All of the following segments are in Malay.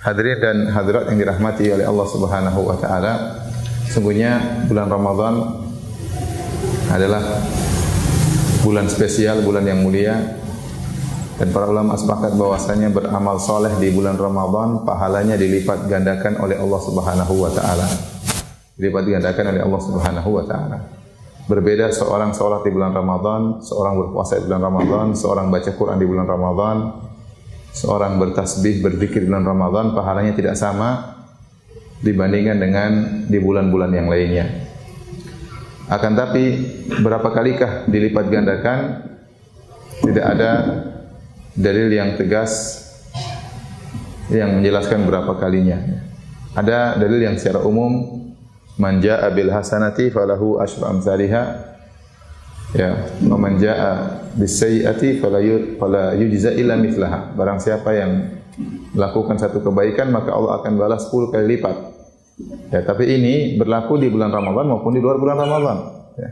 Hadirin dan hadirat yang dirahmati oleh Allah Subhanahu wa taala, sungguhnya bulan Ramadan adalah bulan spesial, bulan yang mulia, dan para ulama sepakat bahwasanya beramal soleh di bulan Ramadan pahalanya dilipat gandakan oleh Allah Subhanahu wa taala. Dilipat gandakan oleh Allah Subhanahu wa taala. Berbeda seorang sholat di bulan Ramadan, seorang berpuasa di bulan Ramadan, seorang baca Quran di bulan Ramadan, seorang bertasbih, berzikir di bulan Ramadan, pahalanya tidak sama dibandingkan dengan di bulan-bulan yang lainnya. Akan tapi berapa kalikah dilipat gandakan? Tidak ada dalil yang tegas yang menjelaskan berapa kalinya. Ada dalil yang secara umum, man jaa'a bil hasanati falahu asyru amsalha, ya, wa man jaa'a bis sayyi'ati fala yujza illa mithlaha. Barang siapa yang melakukan satu kebaikan maka Allah akan balas 10 kali lipat. Ya, tapi ini berlaku di bulan Ramadan maupun di luar bulan Ramadan. Ya.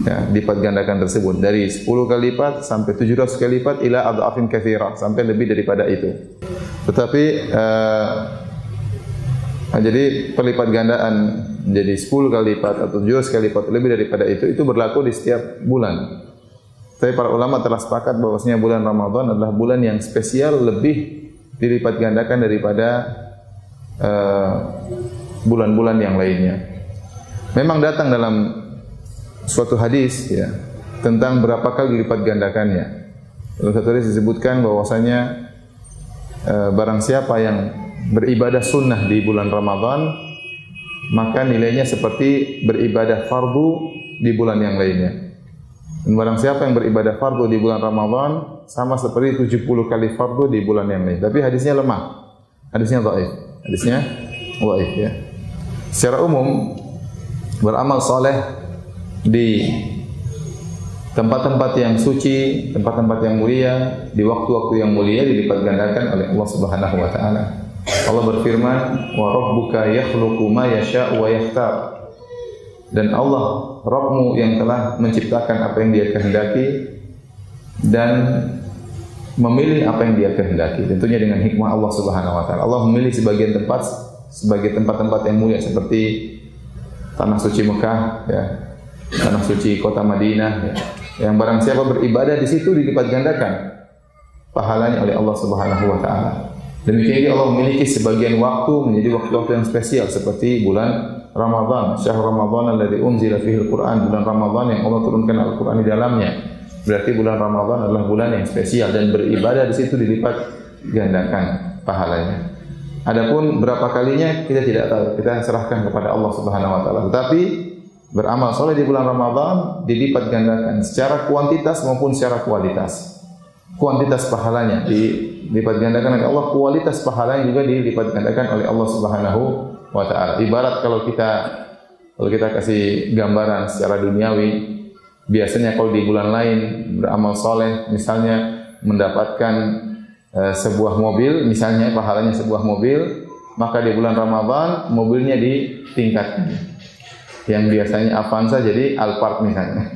Ya, lipat gandakan tersebut dari 10 kali lipat sampai 700 kali lipat ila adhafin katsira, sampai lebih daripada itu. Tetapi jadi perlipat gandaan menjadi 10 kali lipat atau 700 kali lipat lebih daripada itu berlaku di setiap bulan. Tapi para ulama telah sepakat bahwasanya bulan Ramadan adalah bulan yang spesial, lebih dilipat gandakan daripada bulan-bulan yang lainnya. Memang datang dalam suatu hadis, ya, tentang berapa kali dilipat gandakannya. Dalam satu hadis disebutkan bahwasanya barang siapa yang beribadah sunnah di bulan Ramadan, maka nilainya seperti beribadah fardu di bulan yang lainnya. Dan barang siapa yang beribadah fardu di bulan Ramadan, sama seperti 70 kali fardu di bulan yang lain. Tapi hadisnya lemah, hadisnya dhaif, ya. Secara umum, beramal soleh di tempat-tempat yang suci, tempat-tempat yang mulia, di waktu-waktu yang mulia dilipat gandakan oleh Allah Subhanahu wa taala. Allah berfirman, wa rabbuka yakhluqu ma yasha'u wa yakhtar. Dan Allah, Rabbmu yang telah menciptakan apa yang Dia kehendaki dan memilih apa yang Dia kehendaki. Tentunya dengan hikmah Allah Subhanahu wa taala. Allah memilih sebagian tempat sebagai tempat-tempat yang mulia seperti tanah suci Mekah, ya, tanah suci kota Madinah, ya. Yang barang siapa beribadah di situ dilipat gandakan pahalanya oleh Allah Subhanahu wa taala. Demikian juga Allah memiliki sebagian waktu menjadi waktu-waktu yang spesial seperti bulan Ramadan, syahrul Ramadan alladzi unzila fihi al-Qur'an, bulan Ramadan yang Allah turunkan Al-Qur'an di dalamnya. Berarti bulan Ramadan adalah bulan yang spesial dan beribadah di situ dilipat gandakan pahalanya. Adapun berapa kalinya kita tidak tahu, kita serahkan kepada Allah Subhanahu wa taala. Tetapi beramal saleh di bulan Ramadan dilipat gandakan secara kuantitas maupun secara kualitas. Kuantitas pahalanya dilipat gandakan oleh Allah, kualitas pahalanya juga dilipat gandakan oleh Allah Subhanahu wa taala. Ibarat kalau kita kasih gambaran secara duniawi, biasanya kalau di bulan lain beramal soleh, misalnya mendapatkan sebuah mobil, misalnya pahalanya sebuah mobil, maka di bulan Ramadan mobilnya ditingkatkan. Yang biasanya Avanza jadi Alphard misalnya.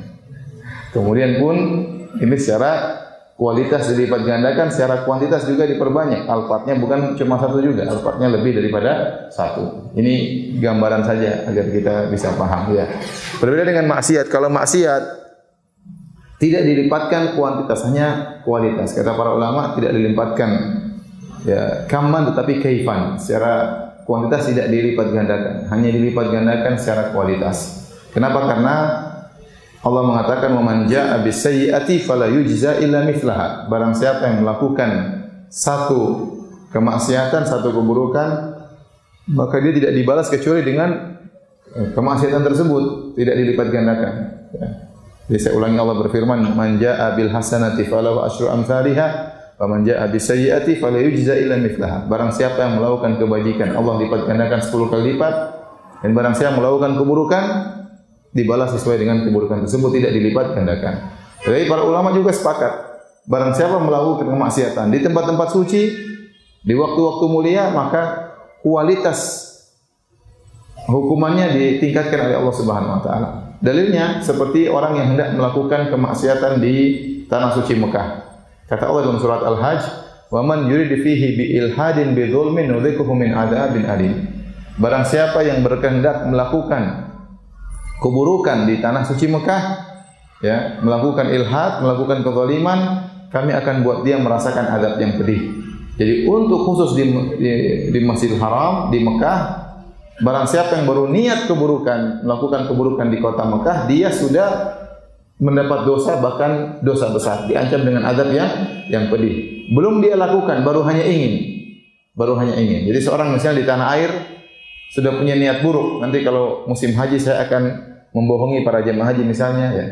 Kemudian pun ini secara kualitas dilipat gandakan, secara kuantitas juga diperbanyak. Alphardnya bukan cuma satu juga, Alphardnya lebih daripada satu. Ini gambaran saja agar kita bisa paham, ya. Berbeda dengan maksiat. Kalau maksiat tidak dilipatkan kuantitas, hanya kualitas. Kata para ulama tidak dilipatkan, ya, kaman tetapi kaifan. Secara kuantitas tidak dilipat gandakan, hanya dilipat gandakan secara kualitas. Kenapa? Karena Allah mengatakan, "Wa man jaa'a bis sayyi'ati fala yujza illa mithlaha." Barang siapa yang melakukan satu kemaksiatan, satu keburukan, maka dia tidak dibalas kecuali dengan kemaksiatan tersebut, tidak dilipat gandakan. Ya. Jadi saya ulangi, Allah berfirman, "Man jaa'a bil hasanati falahu asyru amsalha, wa man jaa'a bis sayyi'ati fala yujza illa mithlaha." Barang siapa yang melakukan kebajikan, Allah lipat gandakan 10 kali lipat, dan barang siapa melakukan keburukan, dibalas sesuai dengan keburukan tersebut, tidak dilipat gandakan. Jadi para ulama juga sepakat, barang siapa melakukan kemaksiatan di tempat-tempat suci, di waktu-waktu mulia, maka kualitas hukumannya ditingkatkan oleh Allah Subhanahu wa taala. Dalilnya seperti orang yang hendak melakukan kemaksiatan di tanah suci Mekah. Kata Allah dalam surat Al-Hajj, wa man yurid fihi bi ilhadin bi dzulmin nudzikuhu min adzabin alim. Barang siapa yang berkehendak melakukan keburukan di tanah suci Mekah, ya, melakukan ilhad, melakukan kezaliman, kami akan buat dia merasakan azab yang pedih. Jadi untuk khusus di Masjidil Haram di Mekah, barang siapa yang baru niat keburukan, melakukan keburukan di kota Mekah, dia sudah mendapat dosa, bahkan dosa besar, diancam dengan azab yang pedih. Belum dia lakukan, baru hanya ingin. Jadi seorang misalnya di tanah air sudah punya niat buruk, nanti kalau musim haji saya akan membohongi para jemaah haji misalnya, ya,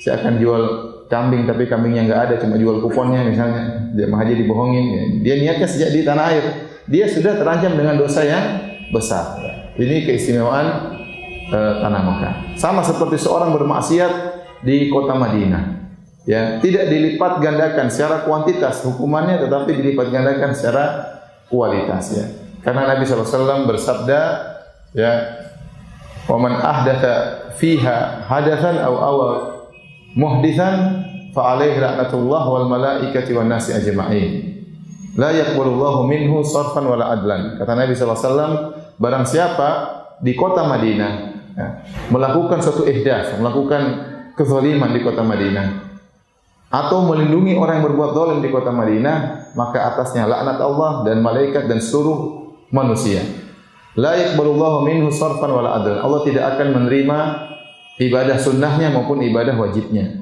saya akan jual kambing tapi kambingnya enggak ada, cuma jual kuponnya misalnya, jemaah haji dibohongin, ya. Dia niatnya sejak di tanah air, dia sudah terancam dengan dosa yang besar. Ini keistimewaan tanah Mekah. Sama seperti seorang bermaksiat di kota Madinah, ya, tidak dilipat gandakan secara kuantitas hukumannya, tetapi dilipat gandakan secara kualitas, ya. Karena Nabi SAW bersabda, ya, wa man ahdatha fiha hadatsan aw muhditsan fa alaihi la'natullah wal malaikati wan nasi ajma'in. La yaqbalullahu minhu sarfan wala adlan. Kata Nabi SAW, barang siapa di kota Madinah, ya, melakukan suatu ihdath, melakukan kezaliman di kota Madinah, atau melindungi orang yang berbuat zalim di kota Madinah, maka atasnya laknat Allah dan malaikat dan seluruh manusia. La yaqbalullahu minhu sarfan wala adlan. Allah tidak akan menerima ibadah sunnahnya maupun ibadah wajibnya.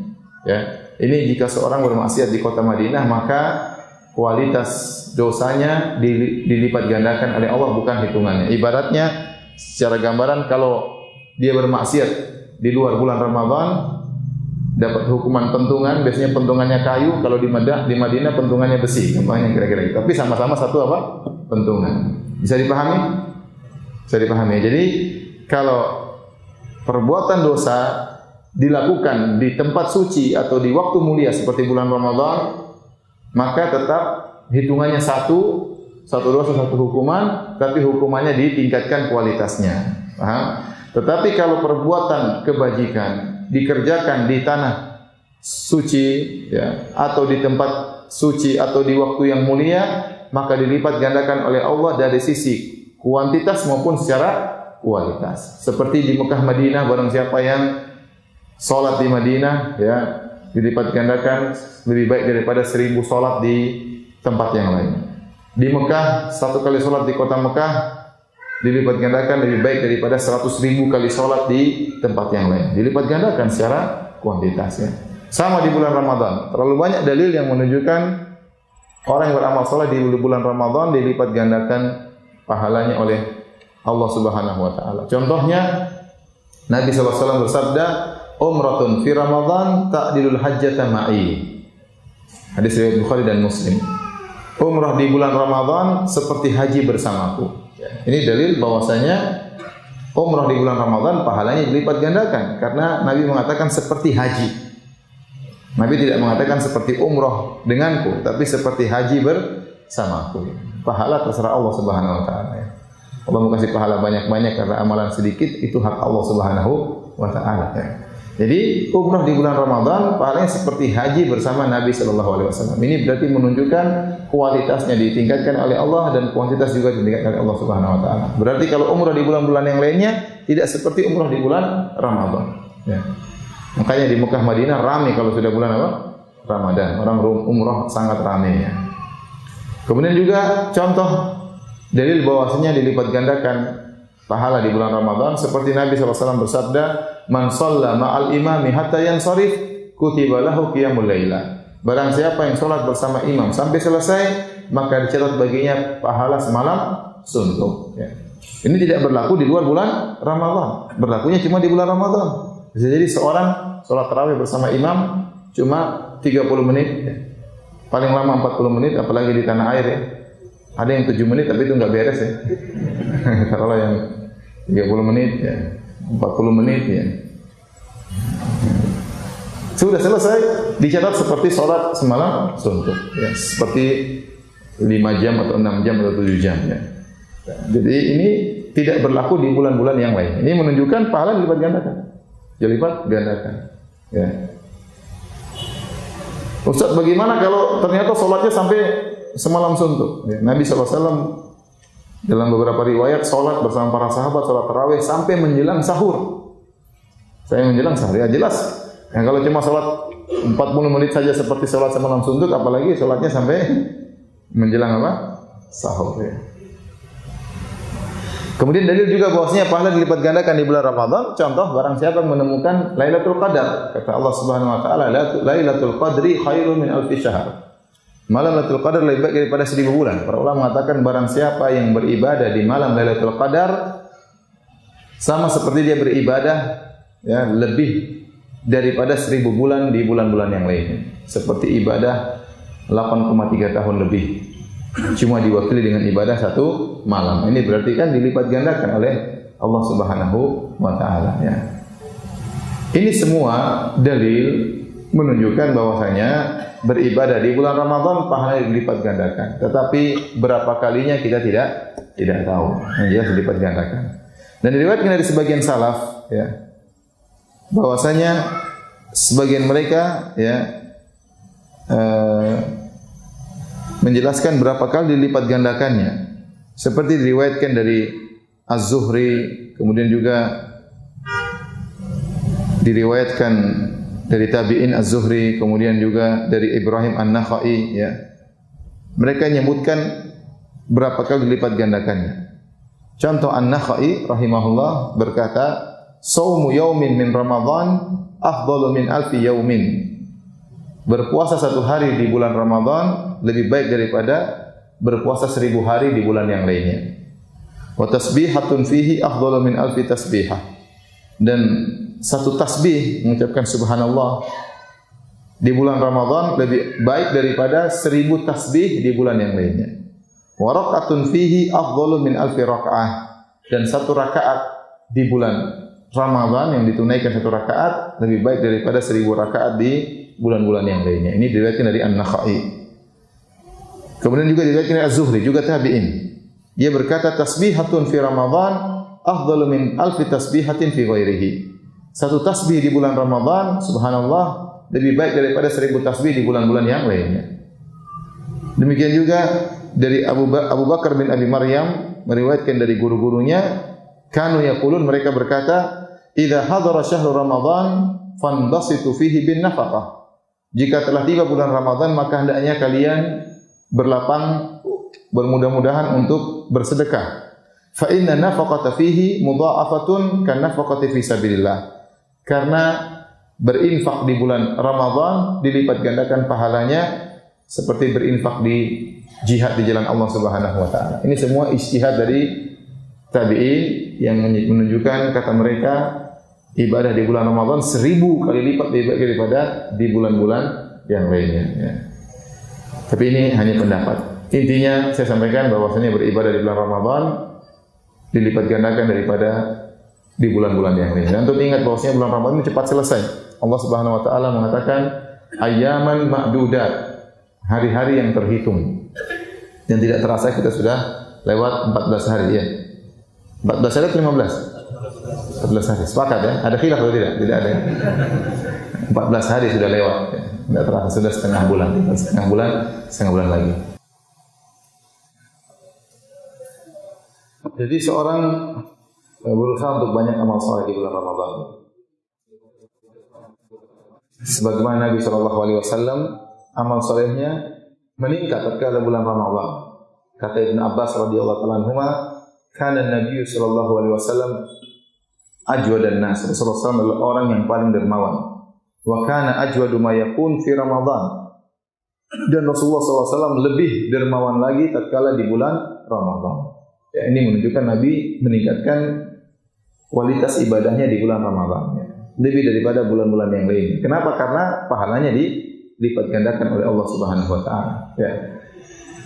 Ya, ini jika seorang bermaksiat di kota Madinah, maka kualitas dosanya dilipat gandakan oleh Allah, bukan hitungannya. Ibaratnya secara gambaran, kalau dia bermaksiat di luar bulan Ramadan, dapat hukuman pentungan, biasanya pentungannya kayu, kalau di Madinah pentungannya besi, contohnya kira-kira itu. Tapi sama-sama satu apa? Pentungan. Bisa dipahami? Bisa dipahami. Jadi kalau perbuatan dosa dilakukan di tempat suci atau di waktu mulia seperti bulan Ramadan, maka tetap hitungannya satu dosa satu hukuman, tapi hukumannya ditingkatkan kualitasnya. Paham? Tetapi kalau perbuatan kebajikan dikerjakan di tanah suci, ya, atau di tempat suci atau di waktu yang mulia, maka dilipat gandakan oleh Allah dari sisi kuantitas maupun secara kualitas. Seperti di Mekah Madinah, barang siapa yang salat di Madinah, ya, dilipat gandakan lebih baik daripada 1000 salat di tempat yang lain. Di Mekah, 1 kali salat di kota Mekah dilipat gandakan lebih baik daripada 100.000 kali salat di tempat yang lain. Dilipat gandakan secara kuantitas, ya. Sama di bulan Ramadan. Terlalu banyak dalil yang menunjukkan orang yang beramal saleh di bulan Ramadan dilipat gandakan pahalanya oleh Allah Subhanahu wa taala. Contohnya Nabi sallallahu alaihi wasallam bersabda, "Umratun fi Ramadan ta'dilul hajjata ma'i." Hadis riwayat Bukhari dan Muslim. Umrah di bulan Ramadan seperti haji bersamaku. Ini dalil bahwasanya umrah di bulan Ramadan pahalanya dilipat gandakan, karena Nabi mengatakan seperti haji. Nabi tidak mengatakan seperti umrah denganku, tapi seperti haji bersamaku. Pahala terserah Allah Subhanahu wa taala, ya. Allah mau kasih pahala banyak-banyak karena amalan sedikit itu hak Allah Subhanahu wa taala, ya. Jadi umrah di bulan Ramadan pahalanya seperti haji bersama Nabi sallallahu alaihi wasallam. Ini berarti menunjukkan kualitasnya ditingkatkan oleh Allah dan kuantitas juga ditingkatkan oleh Allah Subhanahu wa taala. Berarti kalau umrah di bulan-bulan yang lainnya tidak seperti umrah di bulan Ramadan, ya. Makanya di Mekah Madinah ramai kalau sudah bulan apa? Ramadan. Orang umrah sangat ramai, ya. Kemudian juga contoh dalil bahwasanya dilipat gandakan pahala di bulan Ramadan seperti Nabi SAW bersabda, "Man shalla ma'al imami hatta yansarif kutiba lahu qiyamul laila." Barang siapa yang salat bersama imam sampai selesai, maka dicatat baginya pahala semalam suntuk, ya. Ini tidak berlaku di luar bulan Ramadan. Berlakunya cuma di bulan Ramadan. Bisa jadi seorang salat tarawih bersama imam cuma 30 menit, ya. Paling lama 40 menit, apalagi di tanah air, ya. Ada yang 7 menit tapi itu enggak beres, ya. Kalau yang 30 menit, ya, 40 menit, ya. Sudah selesai, dicatat seperti sholat semalam suntuk, ya. Seperti 5 jam atau 6 jam atau 7 jam, ya. Jadi ini tidak berlaku di bulan-bulan yang lain. Ini menunjukkan pahala dilipat gandakan. Dilipat gandakan, ya. Ustaz, bagaimana kalau ternyata sholatnya sampai semalam suntuk. Ya, Nabi SAW dalam beberapa riwayat sholat bersama para sahabat, sholat tarawih sampai menjelang sahur. Saya menjelang sahur, ya jelas. Yang kalau cuma sholat 40 menit saja seperti sholat semalam suntuk, apalagi sholatnya sampai menjelang apa? Sahur. Ya. Kemudian dalil juga bahwasanya pahala dilipat gandakan di bulan Ramadan. Contoh, barang siapa yang menemukan Lailatul Qadar, kata Allah Subhanahu wa taala, Lailatul Qadri khairun min alfi syahr. Malam Lailatul Qadar lebih baik daripada 1000 bulan. Para ulama mengatakan barang siapa yang beribadah di malam Lailatul Qadar sama seperti dia beribadah ya lebih daripada 1000 bulan di bulan-bulan yang lainnya. Seperti ibadah 8,3 tahun lebih. Cuma diwakili dengan ibadah satu malam. Ini berarti kan dilipat gandakan oleh Allah Subhanahu wa taala ya. Ini semua dalil menunjukkan bahwasanya beribadah di bulan Ramadan pahala dilipat gandakan. Tetapi berapa kalinya kita tidak tahu. Yang jelas dilipat gandakan. Dan diriwayatkan dari sebagian salaf ya bahwasanya sebagian mereka ya menjelaskan berapa kali dilipat gandakannya. Seperti diriwayatkan dari Az-Zuhri, kemudian juga diriwayatkan dari tabi'in Az-Zuhri, kemudian juga dari Ibrahim An-Nakhai ya. Mereka menyebutkan berapa kali dilipat gandakannya. Contoh An-Nakhai rahimahullah berkata, "Shaumu yaumin min Ramadan afdalu min alfi yaumin." Berpuasa satu hari di bulan Ramadan lebih baik daripada berpuasa 1000 hari di bulan yang lainnya. Wa tasbihatun fihi afdalu min alfi tasbihah. Dan satu tasbih mengucapkan subhanallah di bulan Ramadan lebih baik daripada 1000 tasbih di bulan yang lainnya. Wa raqatun fihi afdalu min alfi raq'ah. Dan satu rakaat di bulan Ramadan yang ditunaikan satu rakaat lebih baik daripada 1000 rakaat di bulan-bulan yang lainnya. Ini diriwayatkan dari An-Nakhai. Kemudian juga diriwayatkan dari Az-Zuhri, juga tabi'in. Dia berkata tasbihatun fi Ramadan afdalu min alfi tasbihatin fi ghairihi. Satu tasbih di bulan Ramadan, subhanallah, lebih baik daripada 1000 tasbih di bulan-bulan yang lainnya. Demikian juga dari Abu Bakar bin Abi Maryam meriwayatkan dari guru-gurunya, kanu yaqulun, mereka berkata, "Idza hadara syahrul Ramadan fandasitu fihi bin nafaqah." Jika telah tiba bulan Ramadan, maka hendaknya kalian berlapang bermudah-mudahan untuk bersedekah. Fa inna nafaqata fihi mudha'afatun kan nafaqati fi sabilillah. Karena berinfak di bulan Ramadan dilipat gandakan pahalanya seperti berinfak di jihad di jalan Allah Subhanahu wa taala. Ini semua ijtihad dari tabi'in yang menunjukkan kata mereka ibadah di bulan Ramadan 1000 kali lipat daripada di bulan-bulan yang lainnya ya. Tapi ini hanya pendapat. Intinya saya sampaikan bahwasanya beribadah di bulan Ramadan dilipat gandakan daripada di bulan-bulan yang lain. Dan untuk ingat bahwasanya bulan Ramadan ini cepat selesai. Allah Subhanahu wa taala mengatakan ayyaman ma'dudat, hari-hari yang terhitung. Dan tidak terasa kita sudah lewat 14 hari ya. 14 hari atau 15? 14 hari. Sepakat ya? Ada khilaf atau tidak? Tidak ada. 14 hari sudah lewat. Ya. Tidak terasa sudah setengah bulan. Setengah bulan lagi. Jadi seorang berusaha untuk banyak amal saleh di bulan Ramadan. Sebagaimana Nabi sallallahu alaihi wasallam amal salehnya meningkat ketika bulan Ramadan. Kata Ibnu Abbas radhiyallahu taala anhuma, kana Nabi sallallahu alaihi wasallam ajwadan nas. Rasulullah SAW adalah orang yang paling dermawan. Wa kana ajwadu ma yakun fi Ramadan. Dan Rasulullah SAW lebih dermawan lagi tatkala di bulan Ramadan. Ya, ini menunjukkan Nabi meningkatkan kualitas ibadahnya di bulan Ramadan. Ya. Lebih daripada bulan-bulan yang lain. Kenapa? Karena pahalanya dilipat gandakan oleh Allah Subhanahu wa taala. Ya.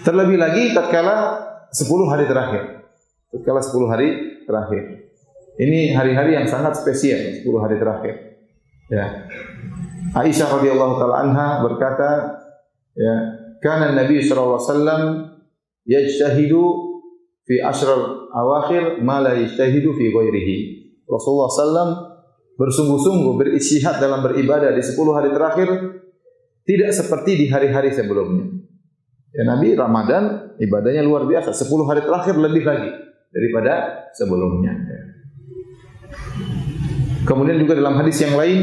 Terlebih lagi tatkala 10 hari terakhir. Tatkala 10 hari terakhir. Ini hari-hari yang sangat spesial, 10 hari terakhir. Ya. Aisyah radhiyallahu taala anha berkata, ya, kana Nabi sallallahu alaihi wasallam yajtahidu fi ashrul awakhir ma la yajtahidu fi ghairihi. Rasulullah sallam bersungguh-sungguh berijtihad dalam beribadah di 10 hari terakhir tidak seperti di hari-hari sebelumnya. Ya, Nabi Ramadan ibadahnya luar biasa. 10 hari terakhir lebih lagi daripada sebelumnya. Kemudian juga dalam hadis yang lain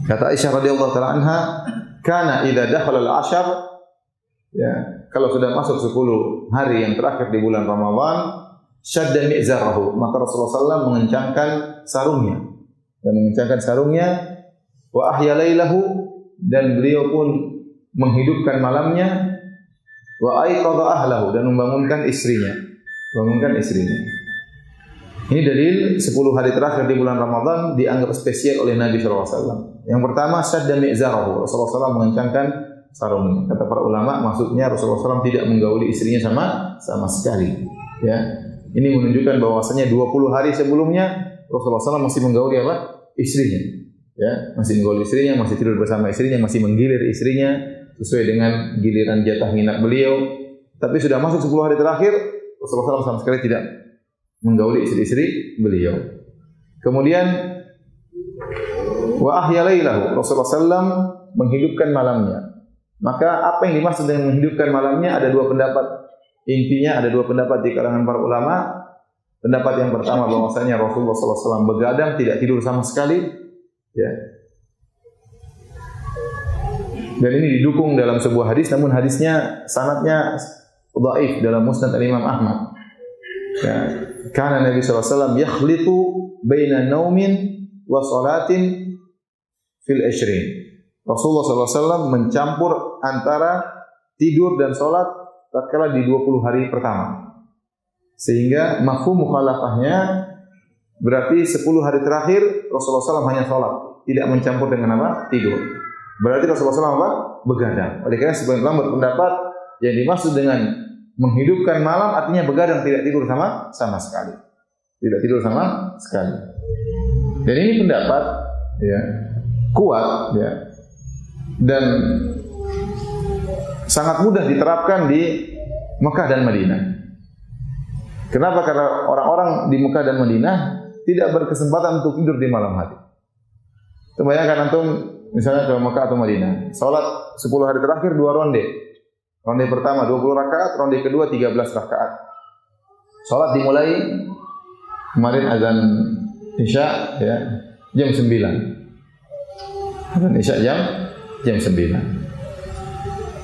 kata Aisyah radhiyallahu taala anha, "Kana idza dakhala al-'ashar," ya, kalau sudah masuk 10 hari yang terakhir di bulan Ramadan, syadda mi'zarahu, maka Rasulullah SAW mengencangkan sarungnya. Dan mengencangkan sarungnya, wa ahya lailahu, dan beliau pun menghidupkan malamnya, wa aiqadha ahlahu, dan membangunkan istrinya. Bangunkan istrinya. Ini dalil 10 hari terakhir di bulan Ramadan dianggap spesial oleh Nabi SAW. Yang pertama, syadda mi'zarahu, Rasulullah SAW mengencangkan sarungnya. Kata para ulama, maksudnya Rasulullah SAW tidak menggauli istrinya sama sekali. Ya, ini menunjukkan bahwasanya 20 hari sebelumnya Rasulullah SAW masih menggauli apa? Istrinya. Ya, masih menggauli istrinya, masih tidur bersama istrinya, masih menggilir istrinya sesuai dengan giliran jatah nginap beliau. Tapi sudah masuk 10 hari terakhir, Rasulullah SAW sama sekali tidak menggauli istri-istri beliau. Kemudian wa ahya lailahu, Rasulullah SAW menghidupkan malamnya. Maka apa yang dimaksud dengan menghidupkan malamnya ada dua pendapat. Intinya ada dua pendapat di kalangan para ulama. Pendapat yang pertama bahwasanya Rasulullah SAW begadang, tidak tidur sama sekali, ya. Dan ini didukung dalam sebuah hadis, namun hadisnya sanadnya dhaif dalam Musnad Imam Ahmad. Ya. Karena Nabi SAW yakhlitu baina naumin wa salatin fil 20. Rasulullah SAW mencampur antara tidur dan salat tatkala di 20 hari pertama. Sehingga mafhum mukhalafahnya berarti 10 hari terakhir Rasulullah SAW hanya salat, tidak mencampur dengan apa? Tidur. Berarti Rasulullah SAW apa? Begadang. Oleh karena sebagian ulama berpendapat yang dimaksud dengan menghidupkan malam artinya begadang, tidak tidur sama sekali. Tidak tidur sama sekali. Dan ini pendapat ya kuat ya. Dan sangat mudah diterapkan di Mekah dan Madinah. Kenapa? Karena orang-orang di Mekah dan Madinah tidak berkesempatan untuk tidur di malam hari. Bayangkan antum misalnya ke Mekah atau Madinah, salat 10 hari terakhir 2 ronde. Ronde pertama 20 rakaat, ronde kedua 13 rakaat. Salat dimulai kemarin azan Isya ya, jam 9. Azan Isya jam 9.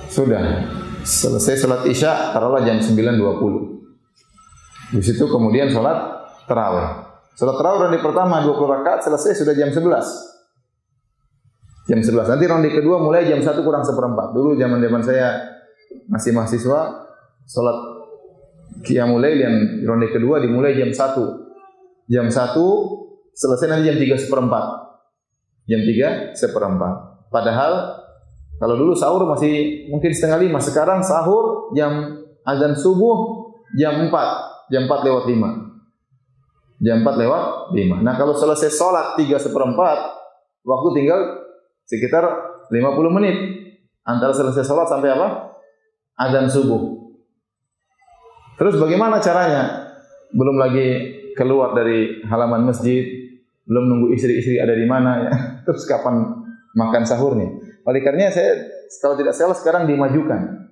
Sudah selesai salat Isya taruhlah jam 9.20. Di situ kemudian salat tarawih. Salat tarawih ronde pertama 20 rakaat selesai sudah jam 11. Jam 11. Nanti ronde kedua mulai jam 1 kurang seperempat. Dulu zaman-zaman saya masih mahasiswa, salat qiyamul lail yang ronde kedua dimulai jam 1. Jam 1 selesai nanti jam 3 seperempat. Jam 3 seperempat. Padahal kalau dulu sahur masih mungkin setengah 5, sekarang sahur jam azan subuh jam 4. Jam 4 lewat 5. Jam 4 lewat 5. Nah kalau selesai sholat 3 seperempat, waktu tinggal sekitar 50 menit. Antara selesai sholat sampai apa? Azan subuh. Terus bagaimana caranya? Belum lagi keluar dari halaman masjid, belum nunggu istri-istri ada di mana ya. Terus kapan makan sahurnya? Oleh karenanya saya kalau tidak salah sekarang dimajukan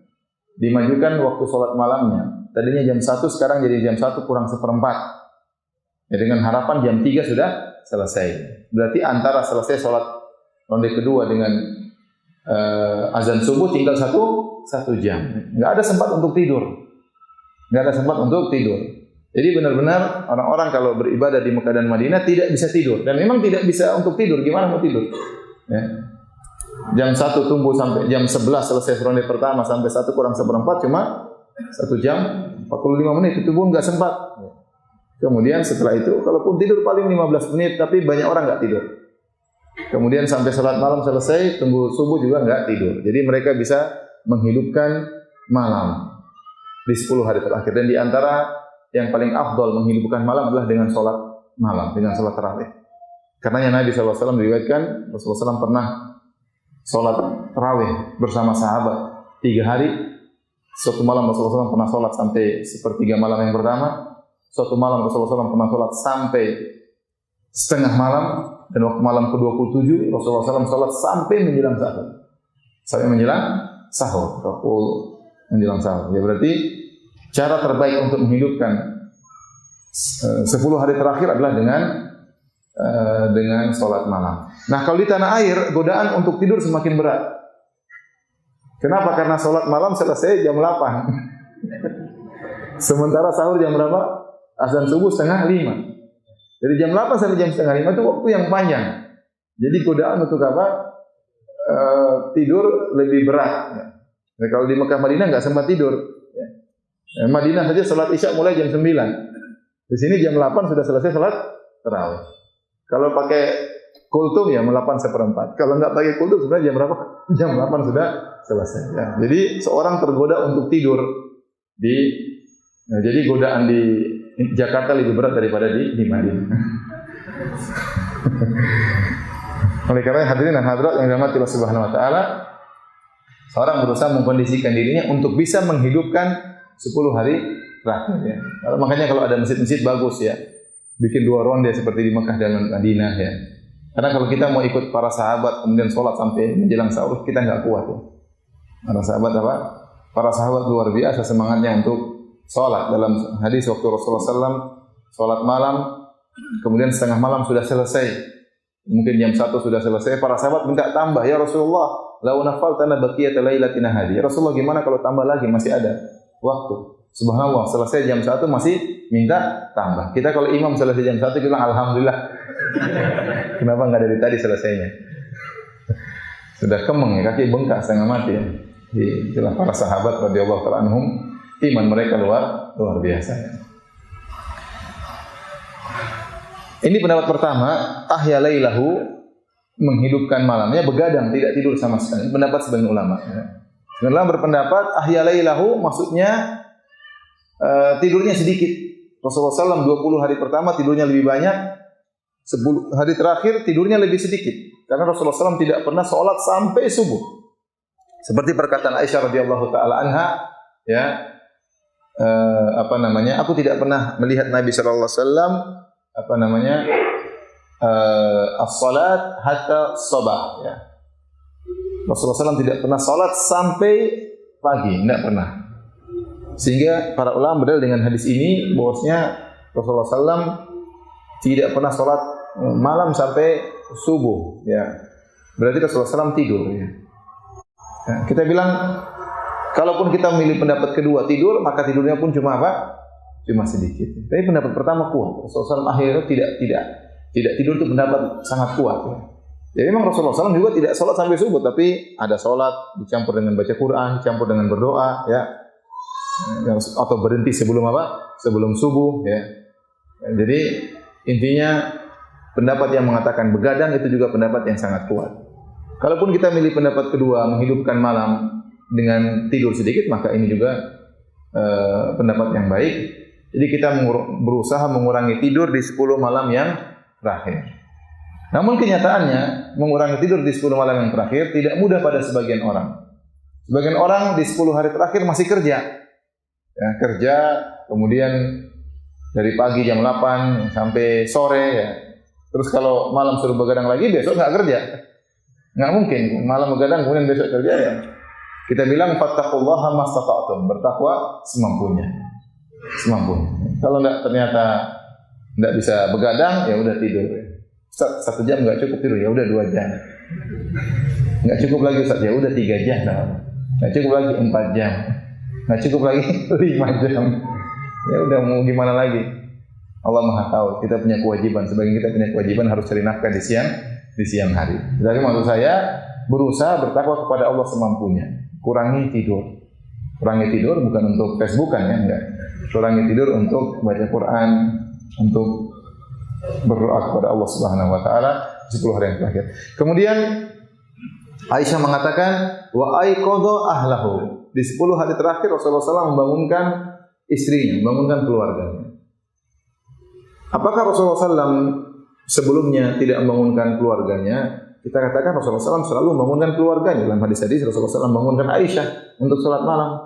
waktu sholat malamnya. Tadinya jam 1, sekarang jadi jam 1 kurang seperempat. Ya, dengan harapan jam 3 sudah selesai. Berarti antara selesai sholat ronde kedua dengan azan subuh tinggal satu jam. Nggak ada sempat untuk tidur. Jadi benar-benar orang-orang kalau beribadah di Mekah dan Madinah tidak bisa tidur. Dan memang tidak bisa untuk tidur. Gimana mau tidur? Ya. Jam 1 tunggu sampai jam 11 selesai ronde pertama sampai 1 kurang seperempat cuma 1 jam 45 menit itu pun nggak sempat. Kemudian setelah itu kalaupun tidur paling 15 menit tapi banyak orang nggak tidur. Kemudian sampai salat malam selesai tunggu subuh juga nggak tidur. Jadi mereka bisa menghidupkan malam di 10 hari terakhir. Dan di antara yang paling afdal menghidupkan malam adalah dengan salat malam, dengan salat tarawih. Karena Nabi SAW diriwayatkan Rasulullah SAW pernah salat tarawih bersama sahabat 3 hari. Suatu malam Rasulullah SAW pernah sholat sampai sepertiga malam yang pertama. Suatu malam Rasulullah SAW pernah sholat sampai setengah malam. Dan waktu malam ke-27 Rasulullah SAW sholat sampai menjelang sahur. Sampai menjelang sahur. menjelang sahur. Ya berarti cara terbaik untuk menghidupkan 10 hari terakhir adalah dengan salat malam. Nah, kalau di tanah air godaan untuk tidur semakin berat. Kenapa? Karena salat malam selesai jam 8. Sementara sahur jam berapa? Azan subuh 4:30. Dari jam 8 sampai jam 4:30 itu waktu yang panjang. Jadi godaan untuk apa? Tidur lebih berat. Nah, kalau di Mekah Madinah enggak sempat tidur. Madinah saja salat Isya mulai jam 9. Di sini jam 8 sudah selesai salat tarawih. Kalau pakai kultum ya 8:15. Kalau enggak pakai kultum sebenarnya jam berapa? Jam 8 sudah selesai. Ya. Jadi seorang tergoda untuk tidur jadi godaan di Jakarta lebih berat daripada di Madinah. Oleh karena hadirin dan hadirat yang dirahmati Allah Subhanahu wa taala, seorang berusaha mengkondisikan dirinya untuk bisa menghidupkan 10 hari terakhir ya. Makanya kalau ada masjid-masjid bagus ya, bikin 2 ronde seperti di Mekah dan Madinah ya. Karena kalau kita mau ikut para sahabat kemudian sholat sampai menjelang sahur, kita enggak kuat ya. Para sahabat apa? Para sahabat luar biasa semangatnya untuk sholat. Dalam hadis waktu Rasulullah SAW sholat malam, kemudian setengah malam sudah selesai. Mungkin jam 1 sudah selesai, para sahabat minta tambah, ya Rasulullah, lau nafaltana baqiyata lailatina hadhihi. Ya Rasulullah, gimana kalau tambah lagi, masih ada waktu. Subhanallah, selesai jam 1 masih minta tambah. Kita kalau imam selesai jam 1 kita bilang alhamdulillah. Kenapa enggak dari tadi selesainya? Sudah kemeng ya, kaki bengkak setengah mati ya. Itulah para sahabat radhiyallahu ta'ala anhum, iman mereka luar biasa ya. Ini pendapat pertama, ahya lailahu, menghidupkan malamnya, begadang, tidak tidur sama sekali. Pendapat sebagian ulama. Sebagian ulama berpendapat ahya lailahu maksudnya tidurnya sedikit. Rasulullah SAW 20 hari pertama tidurnya lebih banyak, 10 hari terakhir tidurnya lebih sedikit. Karena Rasulullah SAW tidak pernah sholat sampai subuh. Seperti perkataan Aisyah radhiyallahu taala anha, ya, aku tidak pernah melihat Nabi sallallahu alaihi wasallam as-salat hatta sabah ya. Rasulullah SAW tidak pernah salat sampai pagi, tidak pernah. Sehingga para ulama berdalil dengan hadis ini bahwasanya Rasulullah SAW tidak pernah salat malam sampai subuh ya. Berarti Rasulullah SAW tidur ya. Ya, kita bilang kalaupun kita memilih pendapat kedua tidur, maka tidurnya pun cuma apa? Cuma sedikit. Tapi pendapat pertama kuat. Rasulullah SAW akhirnya tidak tidur itu pendapat sangat kuat. Ya. Jadi memang Rasulullah SAW juga tidak sholat sampai subuh, tapi ada sholat dicampur dengan baca Quran, dicampur dengan berdoa, ya, atau berhenti sebelum apa? Sebelum subuh, ya. Jadi intinya pendapat yang mengatakan begadang itu juga pendapat yang sangat kuat. Kalaupun kita milih pendapat kedua menghidupkan malam dengan tidur sedikit, maka ini juga pendapat yang baik. Jadi kita berusaha mengurangi tidur di 10 malam yang terakhir. Namun kenyataannya mengurangi tidur di 10 malam yang terakhir tidak mudah pada sebagian orang. Sebagian orang di 10 hari terakhir masih kerja. Ya, kerja, kemudian dari pagi jam 8 sampai sore ya. Terus kalau malam suruh begadang lagi, besok enggak kerja. Enggak mungkin malam begadang kemudian besok kerja ya. Kita bilang fattaqullaha mastata'tum, bertakwa semampunya. Kalau ternyata enggak bisa begadang, ya udah tidur. Ustaz, 1 jam enggak cukup tidur, ya udah 2 jam. Enggak cukup lagi Ustaz, ya udah 3 jam. Enggak cukup lagi 4 jam. Enggak cukup lagi 5 jam. Ya udah mau gimana lagi? Allah Maha tahu. Kita punya kewajiban, sebagian kita punya kewajiban harus cari nafkah di siang hari. Jadi maksud saya berusaha bertakwa kepada Allah semampunya. Kurangi tidur bukan untuk Facebookan ya, enggak. Kurangi tidur untuk baca Quran, untuk berdoa kepada Allah Subhanahu wa taala 10 hari yang terakhir. Kemudian Aisyah mengatakan wa aiqadha ahlahu. Di 10 hari terakhir Rasulullah SAW membangunkan istrinya, membangunkan keluarganya. Apakah Rasulullah SAW sebelumnya tidak membangunkan keluarganya? Kita katakan Rasulullah SAW selalu membangunkan keluarganya. Dalam hadis-hadis Rasulullah SAW membangunkan Aisyah untuk salat malam.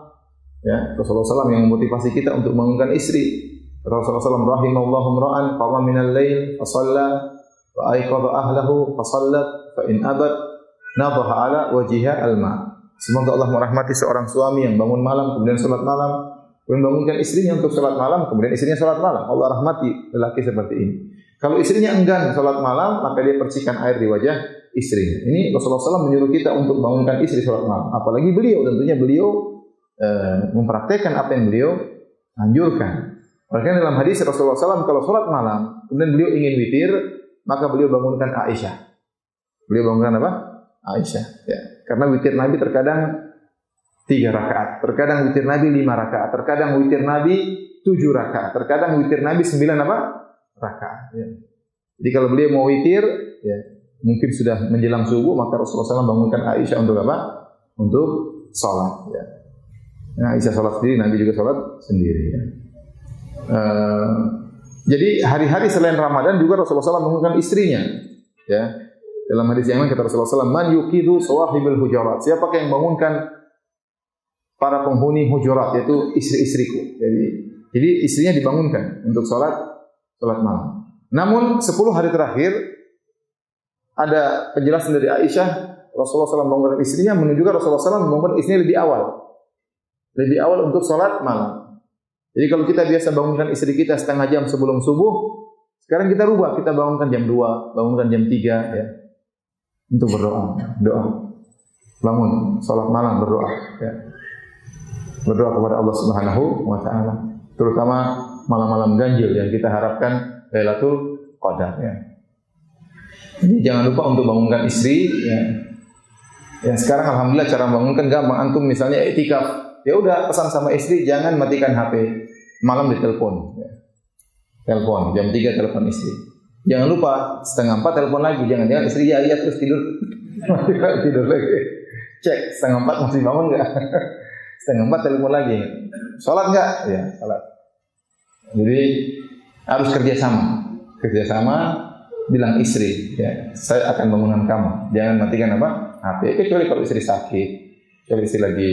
Ya, Rasulullah SAW yang memotivasi kita untuk membangunkan istri. Rasulullah SAW rahimallahu imra'an qama minal lail fa shalla wa aiqadha ahlahu fa shallat fa in abat nadaha ala wajhiha al-ma. Semoga Allah merahmati seorang suami yang bangun malam kemudian salat malam, kemudian bangunkan istrinya untuk salat malam, kemudian istrinya salat malam. Allah rahmati lelaki seperti ini. Kalau istrinya enggan salat malam, maka dia percikan air di wajah istrinya. Ini Rasulullah SAW menyuruh kita untuk bangunkan istri salat malam. Apalagi beliau, tentunya beliau mempraktekkan apa yang beliau anjurkan. Makanya dalam hadis Rasulullah SAW kalau salat malam, kemudian beliau ingin witir, maka beliau bangunkan Aisyah. Beliau bangunkan apa? Aisyah. Ya. Karena witir Nabi terkadang 3 rakaat, terkadang witir Nabi 5 rakaat, terkadang witir Nabi 7 rakaat, terkadang witir Nabi 9 apa? Rakaat. Ya. Jadi kalau beliau mau witir, ya, mungkin sudah menjelang subuh, maka Rasulullah SAW bangunkan Aisyah untuk apa? Untuk salat. Ya. Nah, Aisyah salat sendiri, Nabi juga salat sendiri. Ya. Jadi hari-hari selain Ramadan juga Rasulullah SAW bangunkan istrinya. Ya. Dalam hadis yang lain kata Rasulullah SAW, man yuqidu sawahibul hujurat. Siapa yang bangunkan para penghuni hujurat, yaitu istri-istriku. Jadi istrinya dibangunkan untuk salat malam. Namun 10 hari terakhir ada penjelasan dari Aisyah, Rasulullah SAW membangunkan istrinya, menunjukkan Rasulullah SAW membangunkan istrinya lebih awal untuk salat malam. Jadi kalau kita biasa bangunkan istri kita setengah jam sebelum subuh, sekarang kita rubah, kita bangunkan jam 2, bangunkan jam 3 ya. Untuk berdoa, bangun salat malam berdoa ya. Berdoa kepada Allah Subhanahu wa taala, terutama malam-malam ganjil yang kita harapkan Lailatul Qadar ya. Jadi jangan lupa untuk bangunkan istri ya. Ya sekarang alhamdulillah cara bangunkan gampang. Antum misalnya iktikaf, ya udah pesan sama istri jangan matikan HP, malam ditelepon ya. Telepon jam 3 telepon istri. Jangan lupa 3:30 telepon lagi, jangan istri ya terus tidur. Tidur lagi. Cek 3:30 masih bangun enggak? 3:30 telepon lagi. Salat enggak? Ya, salat. Jadi harus kerjasama bilang istri ya, saya akan bangunkan kamu. Jangan matikan apa? HP. Kecuali kalau istri sakit, kalau istri lagi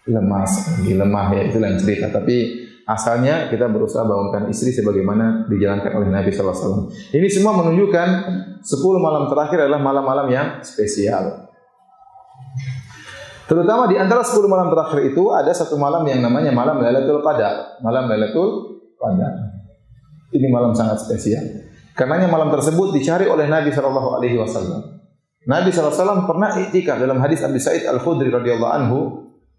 lemah ya, itu lain cerita. Tapi asalnya kita berusaha bangunkan istri sebagaimana dijalankan oleh Nabi sallallahu alaihi wasallam. Ini semua menunjukkan 10 malam terakhir adalah malam-malam yang spesial. Terutama di antara 10 malam terakhir itu ada satu malam yang namanya malam Lailatul Qadar. Malam Lailatul Qadar. Ini malam sangat spesial. Karenanya malam tersebut dicari oleh Nabi sallallahu alaihi wasallam. Nabi sallallahu alaihi wasallam pernah iktikaf dalam hadis Abi Sa'id Al-Khudri radhiyallahu anhu.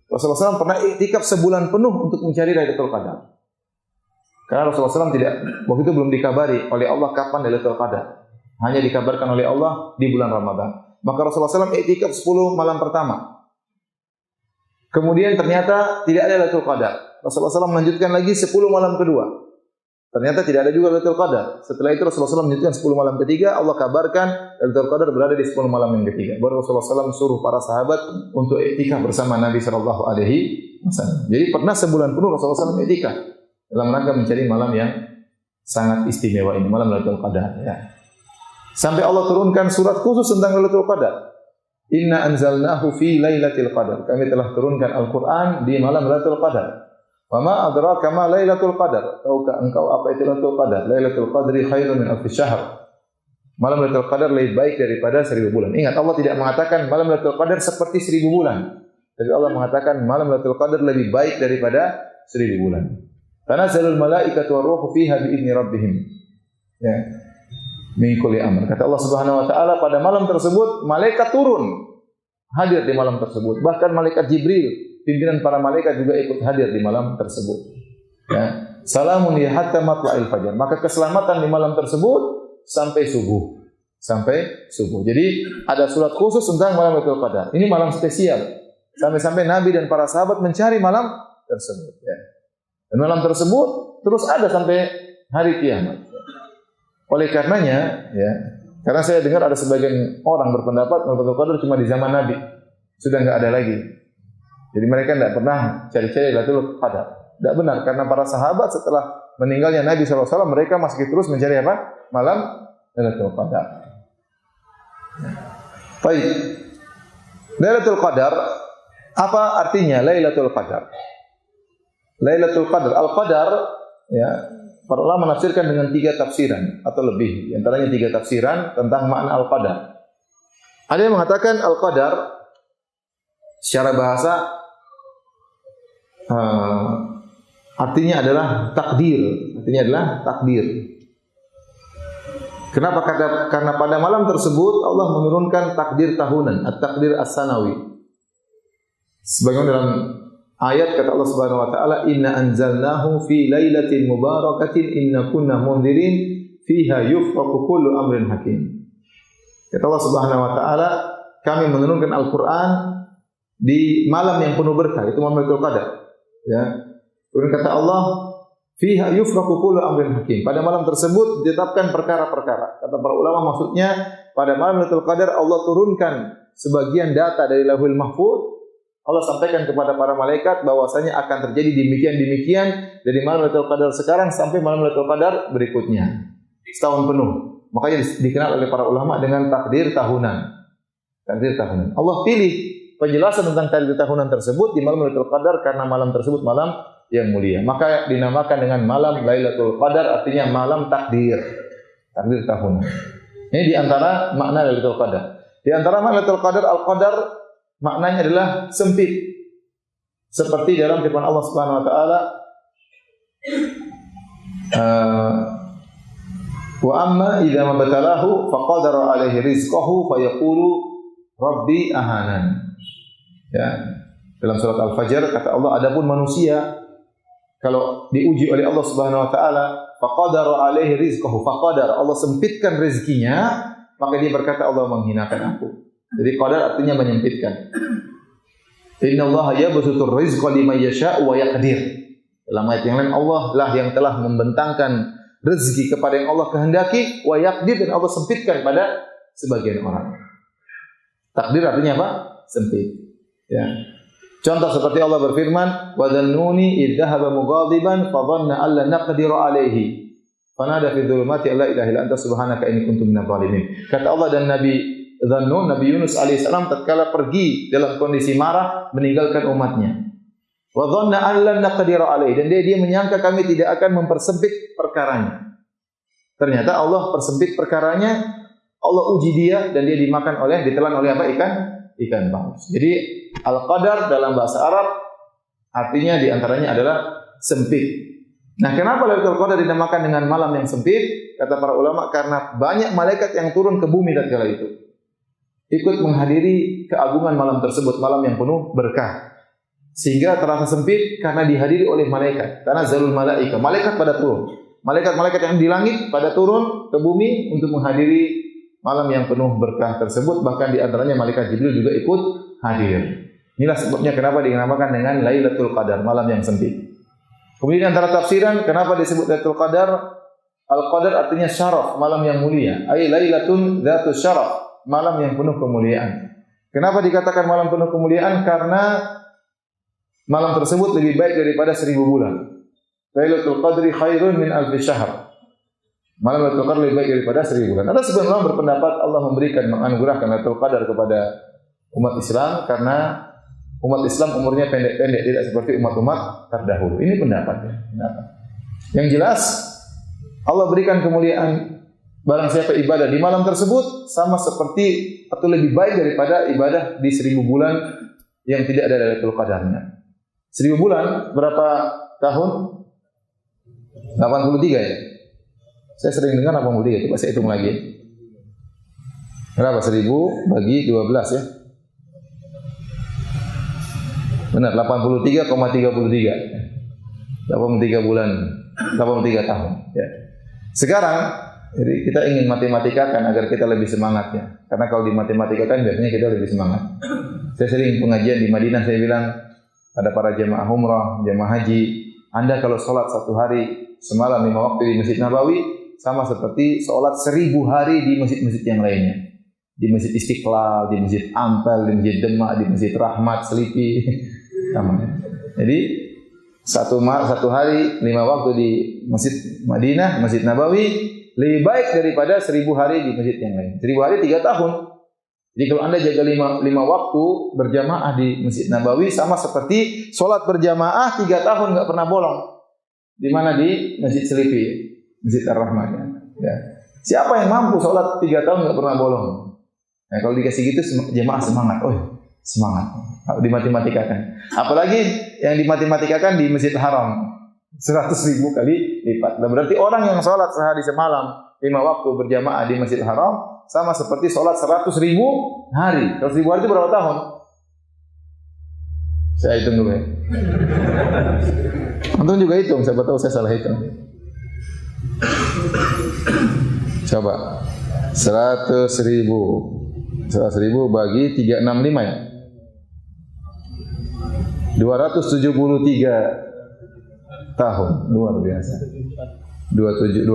Rasulullah SAW pernah iktikaf sebulan penuh untuk mencari Lailatul Qadar. Karena Rasulullah SAW waktu itu belum dikabari oleh Allah kapan Lailatul Qadar. Hanya dikabarkan oleh Allah di bulan Ramadan. Maka Rasulullah SAW iktikaf 10 malam pertama. Kemudian ternyata tidak ada Lailatul Qadar. Rasulullah SAW melanjutkan lagi 10 malam kedua. Ternyata tidak ada juga Lailatul Qadar. Setelah itu Rasulullah SAW melanjutkan 10 malam ketiga. Allah kabarkan Lailatul Qadar berada di 10 malam yang ketiga. Baru Rasulullah SAW suruh para sahabat untuk iktikaf bersama Nabi SAW. Jadi pernah sebulan penuh Rasulullah SAW iktikaf dalam rangka mencari malam yang sangat istimewa ini, malam Lailatul Qadar. Ya. Sampai Allah turunkan surat khusus tentang Lailatul Qadar. Inna anzalnahu fi Lailatul Qadar. Kami telah turunkan Al-Quran di malam Lailatul Qadar. Wa ma adraka ma Lailatul Qadar? Tahukah engkau apa itu Lailatul Qadar? Lailatul Qadri khairun min alfi syahr. Malam Lailatul Qadar lebih baik daripada 1000 bulan. Ingat, Allah tidak mengatakan malam Lailatul Qadar seperti 1000 bulan. Tapi Allah mengatakan malam Lailatul Qadar lebih baik daripada 1000 bulan. Tanazzalul malaikatu war-ruhu fiha bi idzni rabbihim. Ya. Min kulli amr. Kata Allah Subhanahu wa taala, pada malam tersebut malaikat turun hadir di malam tersebut. Bahkan malaikat Jibril, pimpinan para malaikat juga ikut hadir di malam tersebut. Ya. Salamun ya hatta matla'il fajar. Maka keselamatan di malam tersebut sampai subuh. Jadi ada surat khusus tentang malam Lailatul Qadar. Ini malam spesial. Sampai-sampai Nabi dan para sahabat mencari malam tersebut. Ya. Dan malam tersebut terus ada sampai hari kiamat. Oleh karenanya, ya, karena saya dengar ada sebagian orang berpendapat Lailatul Qadar cuma di zaman Nabi. Sudah enggak ada lagi. Jadi mereka tidak pernah cari-cari Lailatul Qadar. Tidak benar, karena para sahabat setelah meninggalnya Nabi SAW, mereka masih terus mencari apa? Malam Lailatul Qadar. Baik. Lailatul Qadar, apa artinya Lailatul Qadar? Lailatul Qadar, Al-Qadar, ya, para ulama menafsirkan dengan 3 tafsiran atau lebih. Di antaranya 3 tafsiran tentang makna Al-Qadar. Ada yang mengatakan Al-Qadar secara bahasa artinya adalah takdir. Artinya adalah takdir. Kenapa? Karena pada malam tersebut Allah menurunkan takdir tahunan, at-takdir as-sanawi. Sebagaimana dalam ayat kata Allah Subhanahu wa taala, "Inna anzalnahu fi lailatin mubarakatin inna kunna mundzirin fiha yufraqu kullu amrin hakim." Kata Allah Subhanahu wa taala, kami menurunkan Al-Qur'an di malam yang penuh berkah, itu malam Lailatul Qadar. Ya. Kemudian kata Allah, fiha yufraqu kullu amrin hakim. Pada malam tersebut ditetapkan perkara-perkara. Kata para ulama maksudnya pada malam Lailatul Qadar Allah turunkan sebagian data dari Lauhul Mahfuz. Allah sampaikan kepada para malaikat bahwasanya akan terjadi demikian-demikian dari malam Lailatul Qadar sekarang sampai malam Lailatul Qadar berikutnya. Setahun penuh. Makanya dikenal oleh para ulama dengan takdir tahunan. Takdir tahunan. Allah pilih penjelasan tentang takdir tahunan tersebut di malam Lailatul Qadar karena malam tersebut malam yang mulia. Maka dinamakan dengan malam Lailatul Qadar, artinya malam takdir. Takdir tahunan. Ini di antara makna Lailatul Qadar. Di antara makna Lailatul Qadar, Al-Qadar maknanya adalah sempit. Seperti dalam firman Allah Subhanahu wa taala, wa amma idza mabtalahu faqadara alaihi rizqahu fayaqulu rabbi ahanan. Ya. Dalam surat Al-Fajr kata Allah, adapun manusia kalau diuji oleh Allah Subhanahu wa taala, faqadara alaihi rizqahu, faqadara, Allah sempitkan rezekinya, maka dia berkata Allah menghinakan aku. Jadi qadar artinya menyempitkan. Innallaha yabsutur rizqa liman yasha'u wa yaqdir. Dalam ayat yang lain, Allah lah yang telah membentangkan rezeki kepada yang Allah kehendaki, wa yaqdir, dan Allah sempitkan pada sebagian orang. Takdir artinya apa? Sempit. Ya. Contoh seperti Allah berfirman, wa dhannuni idh dhahaba mughadiban fa dhanna an la naqdiru alaihi fanada fi dhulumati la ilaha illa anta subhanaka inni kuntu minadh dhalimin. Kata Allah dan Nabi Dhannun, Nabi Yunus alaihissalam tatkala pergi dalam kondisi marah meninggalkan umatnya. Wa dhanna an la naqdiru alaihi, dan dia menyangka kami tidak akan mempersempit perkaranya. Ternyata Allah persempit perkaranya, Allah uji dia dan dia ditelan oleh apa? Ikan paus. Jadi al-qadar dalam bahasa Arab artinya diantaranya adalah sempit. Nah, kenapa Lailatul Qadar dinamakan dengan malam yang sempit? Kata para ulama, karena banyak malaikat yang turun ke bumi tatkala itu, ikut menghadiri keagungan malam tersebut, malam yang penuh berkah. Sehingga terasa sempit karena dihadiri oleh malaikat. Karena zalul malaika, malaikat pada turun. Malaikat-malaikat yang di langit pada turun ke bumi untuk menghadiri malam yang penuh berkah tersebut. Bahkan di antaranya malaikat Jibril juga ikut hadir. Inilah sebabnya kenapa dinamakan dengan Lailatul Qadar, malam yang sempit. Kemudian antara tafsiran kenapa disebut Lailatul Qadar, Al-Qadar artinya syaraf, malam yang mulia. Ai lailatun dzatus syaraf, malam yang penuh kemuliaan. Kenapa dikatakan malam penuh kemuliaan? Karena malam tersebut lebih baik daripada 1000 bulan. Lailatul Qadri khairun min alfi syahr. Malam Lailatul Qadar lebih baik daripada 1000 bulan. Ada sebagian ulama berpendapat Allah menganugerahkan Lailatul Qadar kepada umat Islam karena umat Islam umurnya pendek-pendek, tidak seperti umat-umat terdahulu. Ini pendapatnya. Yang jelas Allah berikan kemuliaan barang siapa ibadah di malam tersebut sama seperti atau lebih baik daripada ibadah di 1000 bulan yang tidak ada Lailatul Qadarnya. 1000 bulan berapa tahun? 83 ya? Saya sering dengar 83, coba saya hitung lagi. Berapa? 1000 bagi 12 ya? Benar, 83,33. 83 bulan, 83 tahun. Ya. Sekarang, jadi kita ingin matematikakan agar kita lebih semangat ya. Karena kalau di matematikakan biasanya kita lebih semangat. Saya sering pengajian di Madinah, saya bilang pada para jemaah umrah, jemaah haji, Anda kalau sholat 1 hari semalam 5 waktu di Masjid Nabawi, sama seperti sholat 1000 hari di masjid-masjid yang lainnya. Di Masjid Istiqlal, di Masjid Ampel, di Masjid Demak, di Masjid Rahmat, Selipi. Jadi satu hari 5 waktu di Masjid Madinah, Masjid Nabawi lebih baik daripada 1000 hari di masjid yang lain. 1000 hari 3 tahun. Jadi kalau Anda jaga 5 waktu berjamaah di Masjid Nabawi sama seperti sholat berjamaah 3 tahun nggak pernah bolong. Di mana? Di Masjid Selipi, Masjid Ar-Rahmat. Ya. Siapa yang mampu sholat 3 tahun nggak pernah bolong? Nah, kalau dikasih gitu jamaah semangat. Oh, semangat. Dimatematika-kan. Apalagi yang dimatematika-kan di Masjid Haram. 100.000 kali lipat. Dan berarti orang yang sholat sehari semalam 5 waktu berjamaah di Masjid Haram sama seperti sholat 100.000 hari. 100.000 hari itu berapa tahun? Saya hitung dulu ya. Antum juga hitung, siapa tahu saya salah hitung. Coba 100.000 bagi 365 ya. 273 tahun, luar biasa. 274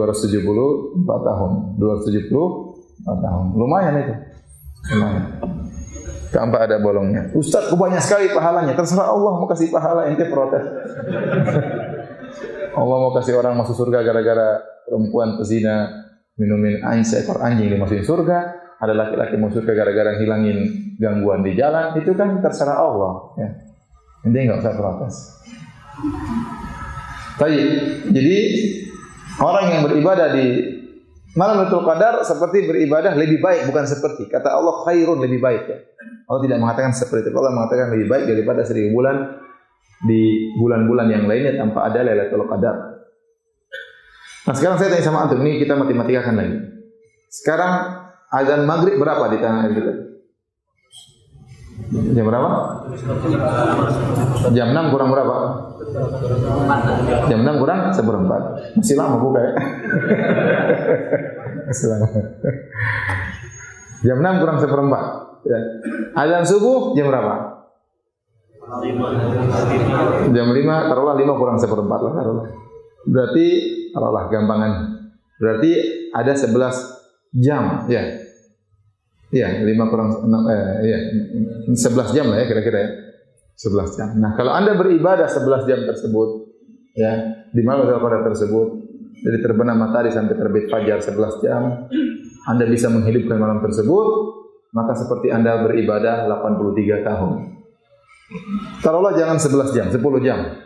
tahun, 274 tahun. Lumayan itu. Lumayan. Tanpa ada bolongnya. Ustaz, banyak sekali pahalanya. Terserah Allah mau kasih pahala, ente protes. Allah mau kasih orang masuk surga gara-gara perempuan pezina minumin seekor anjing dimasukin surga. Ada laki-laki masuk surga gara-gara hilangin gangguan di jalan. Itu kan terserah Allah. Ya. Ente nggak usah protes. Jadi orang yang beribadah di malam Lailatul Qadar seperti beribadah lebih baik, bukan seperti. Kata Allah khairun, lebih baik ya. Allah tidak mengatakan seperti itu. Allah mengatakan lebih baik daripada 1000 bulan di bulan-bulan yang lainnya tanpa ada Lailatul Qadar. Nah, sekarang saya tanya sama antum, ini kita matematikakan lagi. Sekarang azan maghrib berapa di tanah air kita? Jam berapa? Jam 6 kurang berapa? Jam 6 kurang 1/4. Masih lama buka ya? Masih lama. Jam 6 kurang 1/4. Ya. Azan subuh jam berapa? Jam 5, taruhlah 5 kurang 1/4 lah taruhlah. Berarti taruhlah gampangan. Berarti ada 11 jam, ya. Iya, 5 kurang 6 iya. 11 jam lah ya kira-kira ya. 11 jam. Nah, kalau Anda beribadah 11 jam tersebut ya, di malam Lailatul Qadar tersebut dari terbenam matahari sampai terbit fajar 11 jam, Anda bisa menghidupkan malam tersebut, maka seperti Anda beribadah 83 tahun. Taruhlah jangan 11 jam, 10 jam.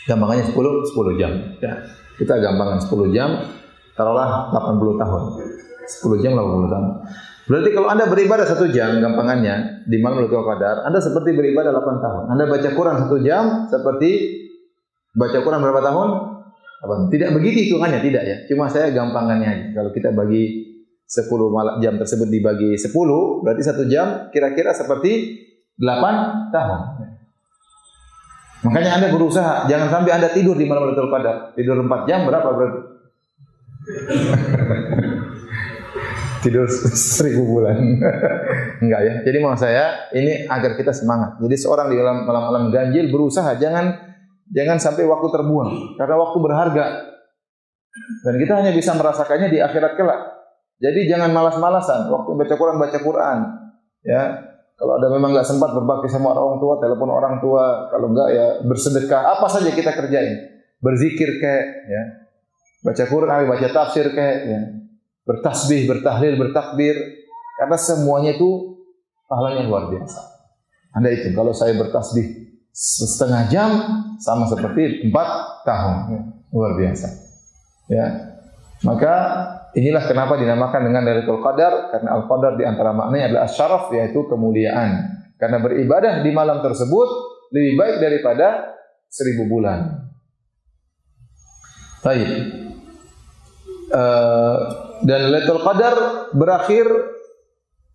Gampangannya 10 jam. Ya. Kita gampangan 10 jam, taruhlah 80 tahun. 10 jam 80 tahun. Berarti kalau Anda beribadah 1 jam, gampangannya di malam Lailatul Qadar, Anda seperti beribadah 8 tahun. Anda baca Quran 1 jam, seperti baca Quran berapa tahun? Tidak begitu hitungannya, tidak ya. Cuma saya gampangannya aja. Kalau kita bagi 10 jam tersebut dibagi 10, berarti 1 jam kira-kira seperti 8 tahun. Makanya Anda berusaha, jangan sampai Anda tidur di malam Lailatul Qadar. Tidur 4 jam berapa berarti? Tidur 1000 bulan. Enggak ya. Jadi maksud saya ini agar kita semangat. Jadi seorang di malam-malam ganjil berusaha jangan sampai waktu terbuang karena waktu berharga. Dan kita hanya bisa merasakannya di akhirat kelak. Jadi jangan malas-malasan waktu baca Quran. Ya. Kalau ada memang enggak sempat berbakti sama orang tua, telepon orang tua, kalau enggak ya bersedekah, apa saja kita kerjain. Berzikir kayak ya. Baca Quran, baca tafsir kayak ya. Bertasbih, bertahlil, bertakbir, karena semuanya itu pahalanya luar biasa. Anda hitung, kalau saya bertasbih setengah jam sama seperti 4 tahun, luar biasa. Ya, maka inilah kenapa dinamakan dengan Lailatul Qadar, karena Al-Qadar di antara maknanya adalah asy-syaraf, yaitu kemuliaan. Karena beribadah di malam tersebut lebih baik daripada 1000 bulan. Baik. Dan Lailatul Qadar berakhir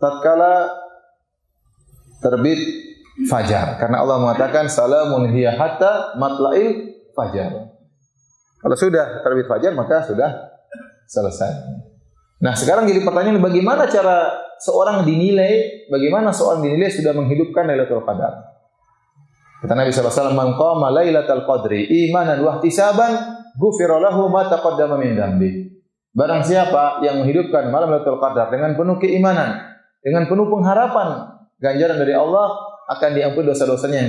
tatkala terbit fajar, karena Allah mengatakan salamun hiya hatta matla'il fajar. Kalau sudah terbit fajar maka sudah selesai. Nah, sekarang jadi pertanyaan, bagaimana cara seorang dinilai sudah menghidupkan Lailatul Qadar? Kata Nabi sallallahu alaihi wasallam, "Man qama Lailatul Qadri imanan wa ihtisaban, ghufira lahu ma taqaddama min dambi." Barang siapa yang menghidupkan malam Lailatul Qadar dengan penuh keimanan, dengan penuh pengharapan ganjaran dari Allah, akan diampuni dosa-dosanya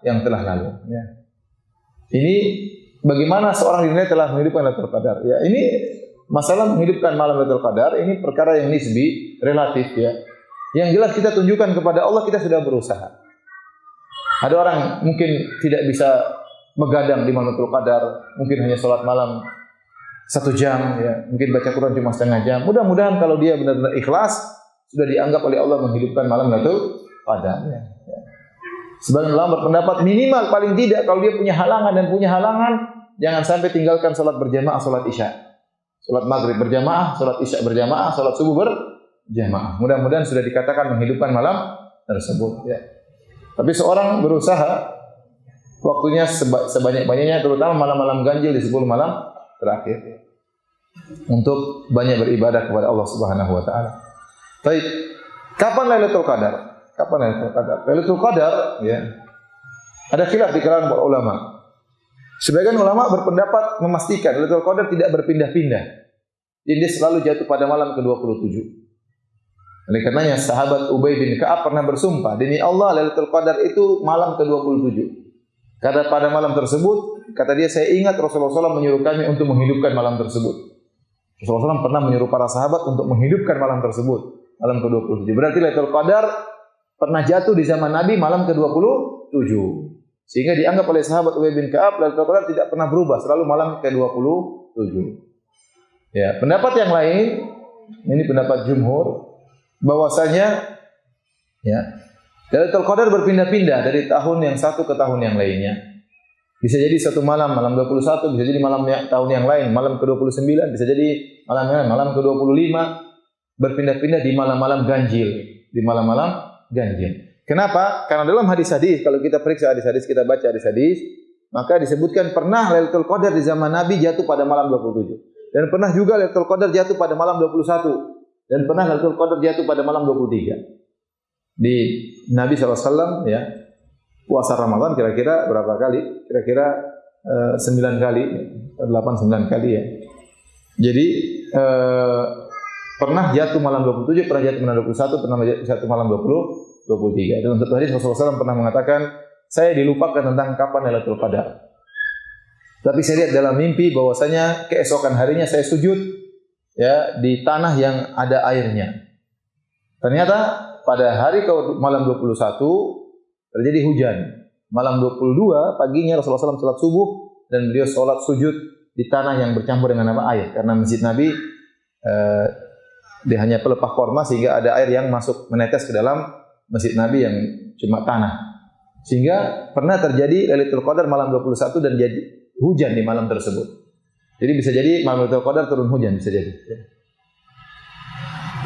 yang telah lalu. Ya. Ini bagaimana seorang dinilai telah menghidupkan Lailatul Qadar? Ya, ini masalah menghidupkan malam Lailatul Qadar ini perkara yang nisbi, relatif ya. Yang jelas kita tunjukkan kepada Allah kita sudah berusaha. Ada orang mungkin tidak bisa begadang di malam Lailatul Qadar, mungkin hanya sholat malam 1 jam, ya, mungkin baca Quran cuma setengah jam. Mudah-mudahan kalau dia benar-benar ikhlas, sudah dianggap oleh Allah menghidupkan malam Lailatul Qadar. Ya. Sebagian ulama berpendapat minimal paling tidak kalau dia punya halangan jangan sampai tinggalkan salat berjamaah, salat Isya. Salat maghrib berjamaah, salat Isya berjamaah, salat subuh berjamaah. Mudah-mudahan sudah dikatakan menghidupkan malam tersebut. Ya. Tapi seorang berusaha waktunya sebanyak-banyaknya, terutama malam-malam ganjil di 10 malam terakhir, untuk banyak beribadah kepada Allah Subhanahu wa taala. Baik, kapan Lailatul Qadar? Kapan Lailatul Qadar? Lailatul Qadar ya. Ada khilaf di kalangan para ulama. Sebagian ulama berpendapat memastikan Lailatul Qadar tidak berpindah-pindah. Jadi dia selalu jatuh pada malam ke-27. Oleh karenanya sahabat Ubay bin Ka'ab pernah bersumpah, demi Allah Lailatul Qadar itu malam ke-27. Karena pada malam tersebut, kata dia, saya ingat Rasulullah SAW menyuruh kami untuk menghidupkan malam tersebut. Rasulullah SAW pernah menyuruh para sahabat untuk menghidupkan malam tersebut, malam ke-27. Berarti Lailatul Qadar pernah jatuh di zaman Nabi malam ke-27. Sehingga dianggap oleh sahabat Ubay bin Ka'ab, Lailatul Qadar tidak pernah berubah, selalu malam ke-27. Ya, pendapat yang lain, ini pendapat jumhur, bahwasanya ya, Lailatul Qadar berpindah-pindah dari tahun yang satu ke tahun yang lainnya. Bisa jadi satu malam 21, bisa jadi malam tahun yang lain, malam ke-29, bisa jadi malam ke-25, berpindah-pindah di malam-malam ganjil, di malam-malam ganjil. Kenapa? Karena dalam hadis-hadis, kalau kita periksa hadis-hadis, kita baca hadis-hadis, maka disebutkan pernah Lailatul Qadar di zaman Nabi jatuh pada malam 27. Dan pernah juga Lailatul Qadar jatuh pada malam 21. Dan pernah Lailatul Qadar jatuh pada malam 23. Di Nabi SAW ya, puasa Ramadan kira-kira berapa kali? Kira-kira 9 kali, 8-9 kali ya. Jadi pernah jatuh malam 27, pernah jatuh malam 21, pernah jatuh malam 23. Dan untuk hadis Rasulullah SAW pernah mengatakan, saya dilupakan tentang kapan Lailatul Qadar. Tapi saya lihat dalam mimpi bahwasanya keesokan harinya saya sujud ya di tanah yang ada airnya. Ternyata pada hari malam 21 terjadi hujan. Malam 22 paginya Rasulullah SAW salat subuh dan beliau salat sujud di tanah yang bercampur dengan air. Karena masjid Nabi dia hanya pelepah korma sehingga ada air yang masuk menetes ke dalam masjid Nabi yang cuma tanah. Sehingga pernah terjadi Lailatul Qadar malam 21 dan jadi hujan di malam tersebut. Jadi bisa jadi malam Lailatul Qadar turun hujan bisa jadi.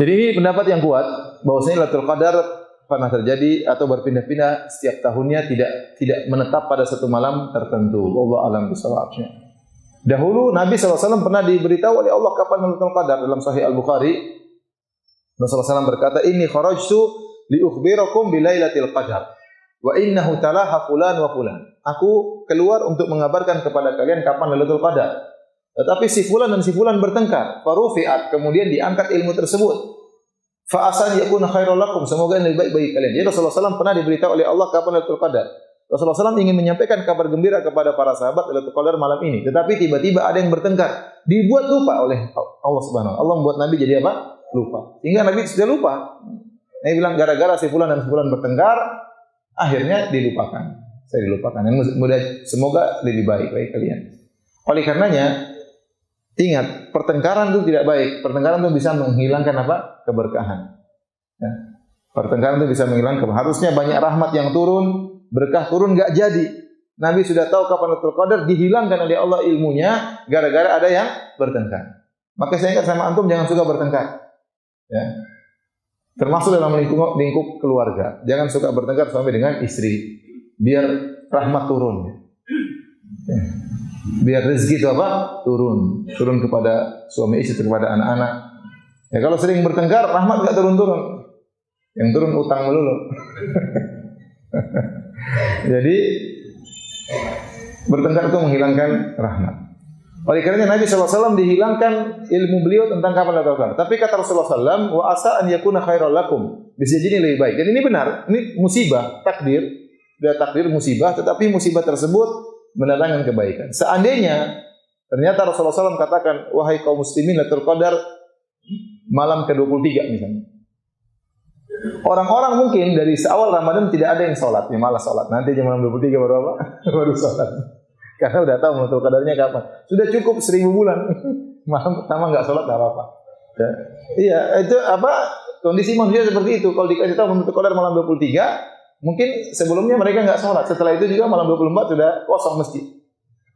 Jadi ini pendapat yang kuat bahwasanya Lailatul Qadar pernah terjadi atau berpindah-pindah setiap tahunnya, tidak menetap pada satu malam tertentu. Wallahu a'lam bishawab. Dahulu Nabi SAW pernah diberitahu oleh Allah kapan Lailatul Qadar dalam Sahih Al-Bukhari. Rasulullah SAW berkata, "Inni kharajtu li ukhbirakum bi Lailatul Qadar wa innahu talaha fulan wa fulan." Aku keluar untuk mengabarkan kepada kalian kapan Lailatul Qadar. Tetapi si fulan dan si fulan bertengkar. Farufi'at, kemudian diangkat ilmu tersebut. Fa asan yakuna khairul lakum, semoga yang lebih baik bagi kalian. Jadi Rasulullah SAW pernah diberitahu oleh Allah kapan Lailatul Qadar. Rasulullah SAW ingin menyampaikan kabar gembira kepada para sahabat Lailatul Qadar malam ini. Tetapi tiba-tiba ada yang bertengkar. Dibuat lupa oleh Allah Subhanahu wa taala. Allah membuat Nabi jadi apa? Lupa. Sehingga Nabi sudah lupa. Nabi bilang gara-gara si fulan dan si fulan bertengkar, akhirnya dilupakan. Saya dilupakan. Yang mudah semoga lebih baik bagi kalian. Oleh karenanya, ingat, pertengkaran itu tidak baik. Pertengkaran itu bisa menghilangkan apa? Keberkahan. Ya. Pertengkaran itu bisa menghilangkan. Harusnya banyak rahmat yang turun, berkah turun, enggak jadi. Nabi sudah tahu kapan Lailatul Qadar, dihilangkan oleh Allah ilmunya gara-gara ada yang bertengkar. Maka saya ingat sama antum jangan suka bertengkar. Ya. Termasuk dalam lingkup keluarga. Jangan suka bertengkar suami dengan istri. Biar rahmat turun. Ya. Biar rezeki itu apa? Turun kepada suami istri, kepada anak-anak. Ya kalau sering bertengkar, rahmat enggak turun-turun. Yang turun utang melulu. Jadi bertengkar itu menghilangkan rahmat. Oleh karenanya Nabi SAW dihilangkan ilmu beliau tentang kapan Lailatul Qadar. Tapi kata Rasulullah SAW, wa asa an yakuna khairal lakum. Bisa jadi lebih baik. Dan ini benar. Ini musibah, takdir. Dia takdir musibah, tetapi musibah tersebut mendatangkan kebaikan. Seandainya ternyata Rasulullah SAW katakan, wahai kaum muslimin, Lailatul Qadar malam ke-23 misalnya. Orang-orang mungkin dari awal Ramadan tidak ada yang sholat, ya malas sholat. Nanti jam malam 23 baru apa? Baru sholat. Karena udah tahu Lailatul Qadarnya kapan. Sudah cukup 1000 bulan. Malam pertama enggak sholat enggak apa-apa. Ya. Iya, itu apa? kondisi manusia seperti itu. Kalau dikasih tahu Lailatul Qadar malam 23, mungkin sebelumnya mereka enggak sholat. Setelah itu juga malam 24 sudah kosong masjid.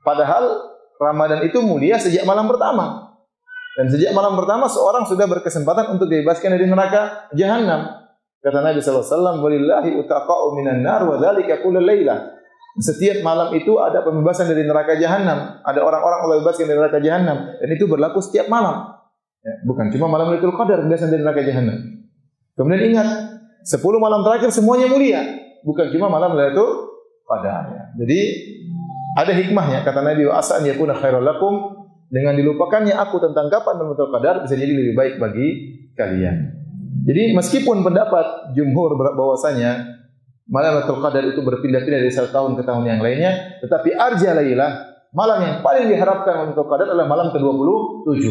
Padahal Ramadan itu mulia sejak malam pertama. Dan sejak malam pertama seorang sudah berkesempatan untuk dibebaskan dari neraka jahanam. Kata Nabi sallallahu alaihi wasallam, "Walillahi utaqa'u minan nar wa dzalika kullal lailah." Setiap malam itu ada pembebasan dari neraka jahanam. Ada orang-orang Allah bebaskan dari neraka jahanam dan itu berlaku setiap malam. Ya, bukan cuma malam Lailatul Qadar pembebasan dari neraka jahanam. Kemudian ingat, 10 malam terakhir semuanya mulia, bukan cuma malam Lailatul Qadar. Ya. Jadi ada hikmahnya kata Nabi, "Wa asa an yakuna khairal lakum." Dengan dilupakannya aku tentang kapan Lailatul Qadar bisa jadi lebih baik bagi kalian. Jadi meskipun pendapat jumhur bahwasanya malam Lailatul Qadar itu berpindah-pindah dari satu tahun ke tahun yang lainnya, tetapi arja lailah, malam yang paling diharapkan Lailatul Qadar adalah malam ke-27.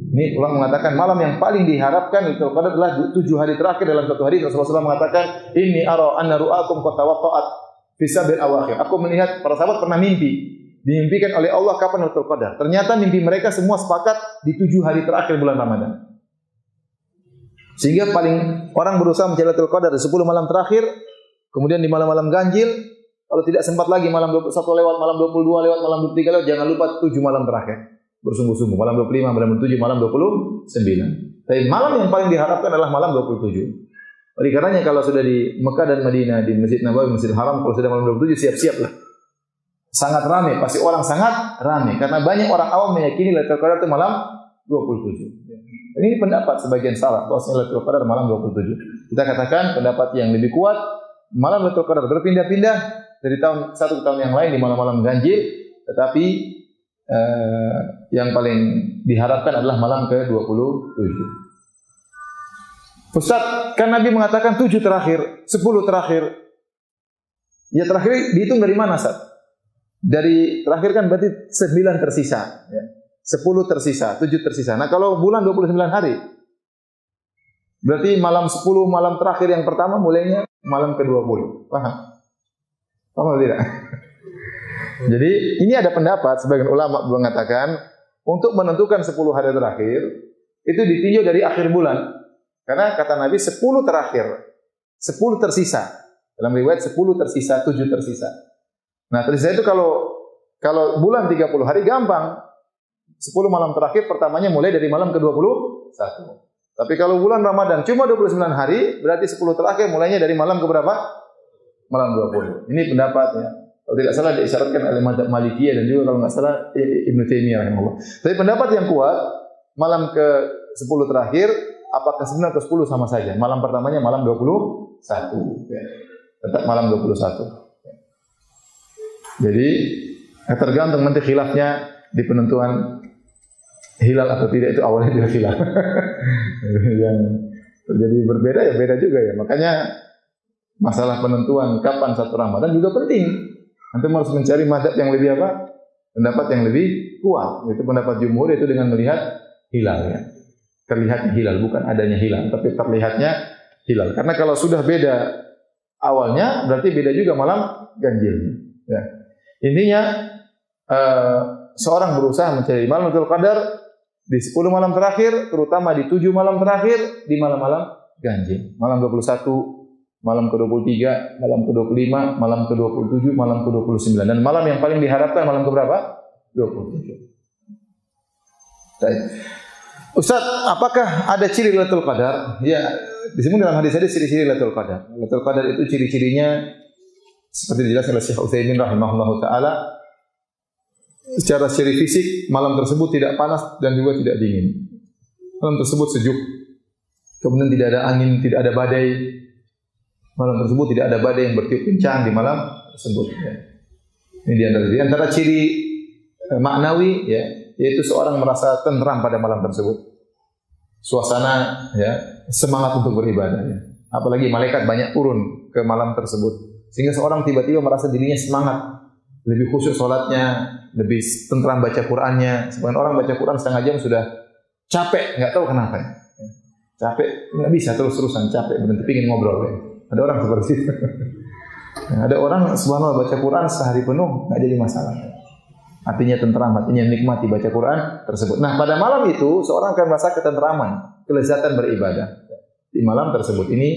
Ini ulama mengatakan malam yang paling diharapkan Lailatul Qadar adalah 7 hari terakhir dalam satu hari. Rasulullah SAW mengatakan, "Inni ara anna ru'akum qad tawaqqa'at fi sabil awakhir." Aku melihat para sahabat pernah mimpi. Dimimpikan oleh Allah kapan Lailatul Qadar. Ternyata mimpi mereka semua sepakat di 7 hari terakhir bulan Ramadan. Sehingga paling orang berusaha mencari Lailatul Qadar di 10 malam terakhir, kemudian di malam-malam ganjil, kalau tidak sempat lagi malam 21 lewat, malam 22 lewat, malam 23 lewat, jangan lupa 7 malam terakhir. Bersungguh-sungguh, malam 25, malam 27, malam 29. Tapi malam yang paling diharapkan adalah malam 27. Oleh karenanya kalau sudah di Mekah dan Madinah, di Masjid Nabawi, Masjid Haram, kalau sudah malam 27 siap-siaplah. Sangat ramai, pasti orang sangat ramai karena banyak orang awam meyakini Lailatul Qadar itu malam 27. Ini pendapat sebagian salaf bahwasanya Lailatul Qadar malam 27. Kita katakan pendapat yang lebih kuat, malam Lailatul Qadar berpindah-pindah dari tahun satu ke tahun yang lain di malam-malam ganjil, tetapi yang paling diharapkan adalah malam ke-27. Ustaz, kan Nabi mengatakan 7 terakhir, 10 terakhir. Ya terakhir dihitung dari mana, Ustaz? Dari terakhir kan berarti 9 tersisa, ya. 10 tersisa, 7 tersisa. Nah, kalau bulan 29 hari, berarti malam 10 malam terakhir yang pertama mulainya malam ke-20. Paham? Paham atau tidak? Jadi, ini ada pendapat sebagian ulama mengatakan untuk menentukan 10 hari terakhir itu ditinjau dari akhir bulan. Karena kata Nabi 10 terakhir, 10 tersisa. Dalam riwayat 10 tersisa, 7 tersisa. Nah, tersisa itu kalau bulan 30 hari gampang. 10 malam terakhir pertamanya mulai dari malam ke-21. Tapi kalau bulan Ramadan cuma 29 hari, berarti 10 terakhir mulainya dari malam ke berapa? Malam 20. Ini pendapatnya. Kalau tidak salah diisyaratkan oleh mazhab Malikiyah dan juga kalau enggak salah Ibnu Taimiyah rahimahullah. Tapi pendapat yang kuat, malam ke-10 terakhir apakah 9 atau 10 sama saja. Malam pertamanya malam 21. Ya. Tetap malam 21. Jadi tergantung nanti khilafnya di penentuan hilal atau tidak, itu awalnya tidak hilal. Yang terjadi berbeda ya beda juga ya. Makanya masalah penentuan kapan satu Ramadan juga penting. Nanti harus mencari mazhab yang lebih apa? Pendapat yang lebih kuat. Itu pendapat jumhur, itu dengan melihat hilal ya. Terlihatnya hilal, bukan adanya hilal, tapi terlihatnya hilal. Karena kalau sudah beda awalnya, berarti beda juga malam ganjilnya. Ya. Intinya seorang berusaha mencari malam Lailatul Qadar di 10 malam terakhir, terutama di 7 malam terakhir, di malam-malam ganjil. Malam 21, malam ke-23, malam ke-25, malam ke-27, malam ke-29. Dan malam yang paling diharapkan malam ke berapa? 27. Baik. Ustaz, apakah ada ciri Lailatul Qadar? Ya, disebut dalam hadis ada ciri-ciri Lailatul Qadar. Lailatul Qadar itu ciri-cirinya seperti dijelaskan oleh Syekh Utsaimin rahimahullahu taala, secara ciri fisik malam tersebut tidak panas dan juga tidak dingin. Malam tersebut sejuk. Kemudian tidak ada angin, tidak ada badai. Malam tersebut tidak ada badai yang bertiup kencang di malam tersebut. Ya. Ini di antara ciri maknawi, ya, yaitu seorang merasa tenteram pada malam tersebut. Suasana, ya, semangat untuk beribadah. Ya. Apalagi malaikat banyak turun ke malam tersebut. Sehingga seorang tiba-tiba merasa dirinya semangat, lebih khusyuk salatnya, lebih tenteram baca Qur'annya. Sebagian orang baca Qur'an setengah jam sudah capek, nggak tahu kenapa. Capek, nggak bisa terus-terusan capek, berhenti pingin ngobrol. Ya. Ada orang seperti itu. Ada orang subhanallah baca Qur'an sehari penuh, nggak jadi masalah. Hatinya tenteram, hatinya nikmati baca Qur'an tersebut. Nah, pada malam itu seorang akan merasa ketenteraman, kelezatan beribadah. di malam tersebut. Ini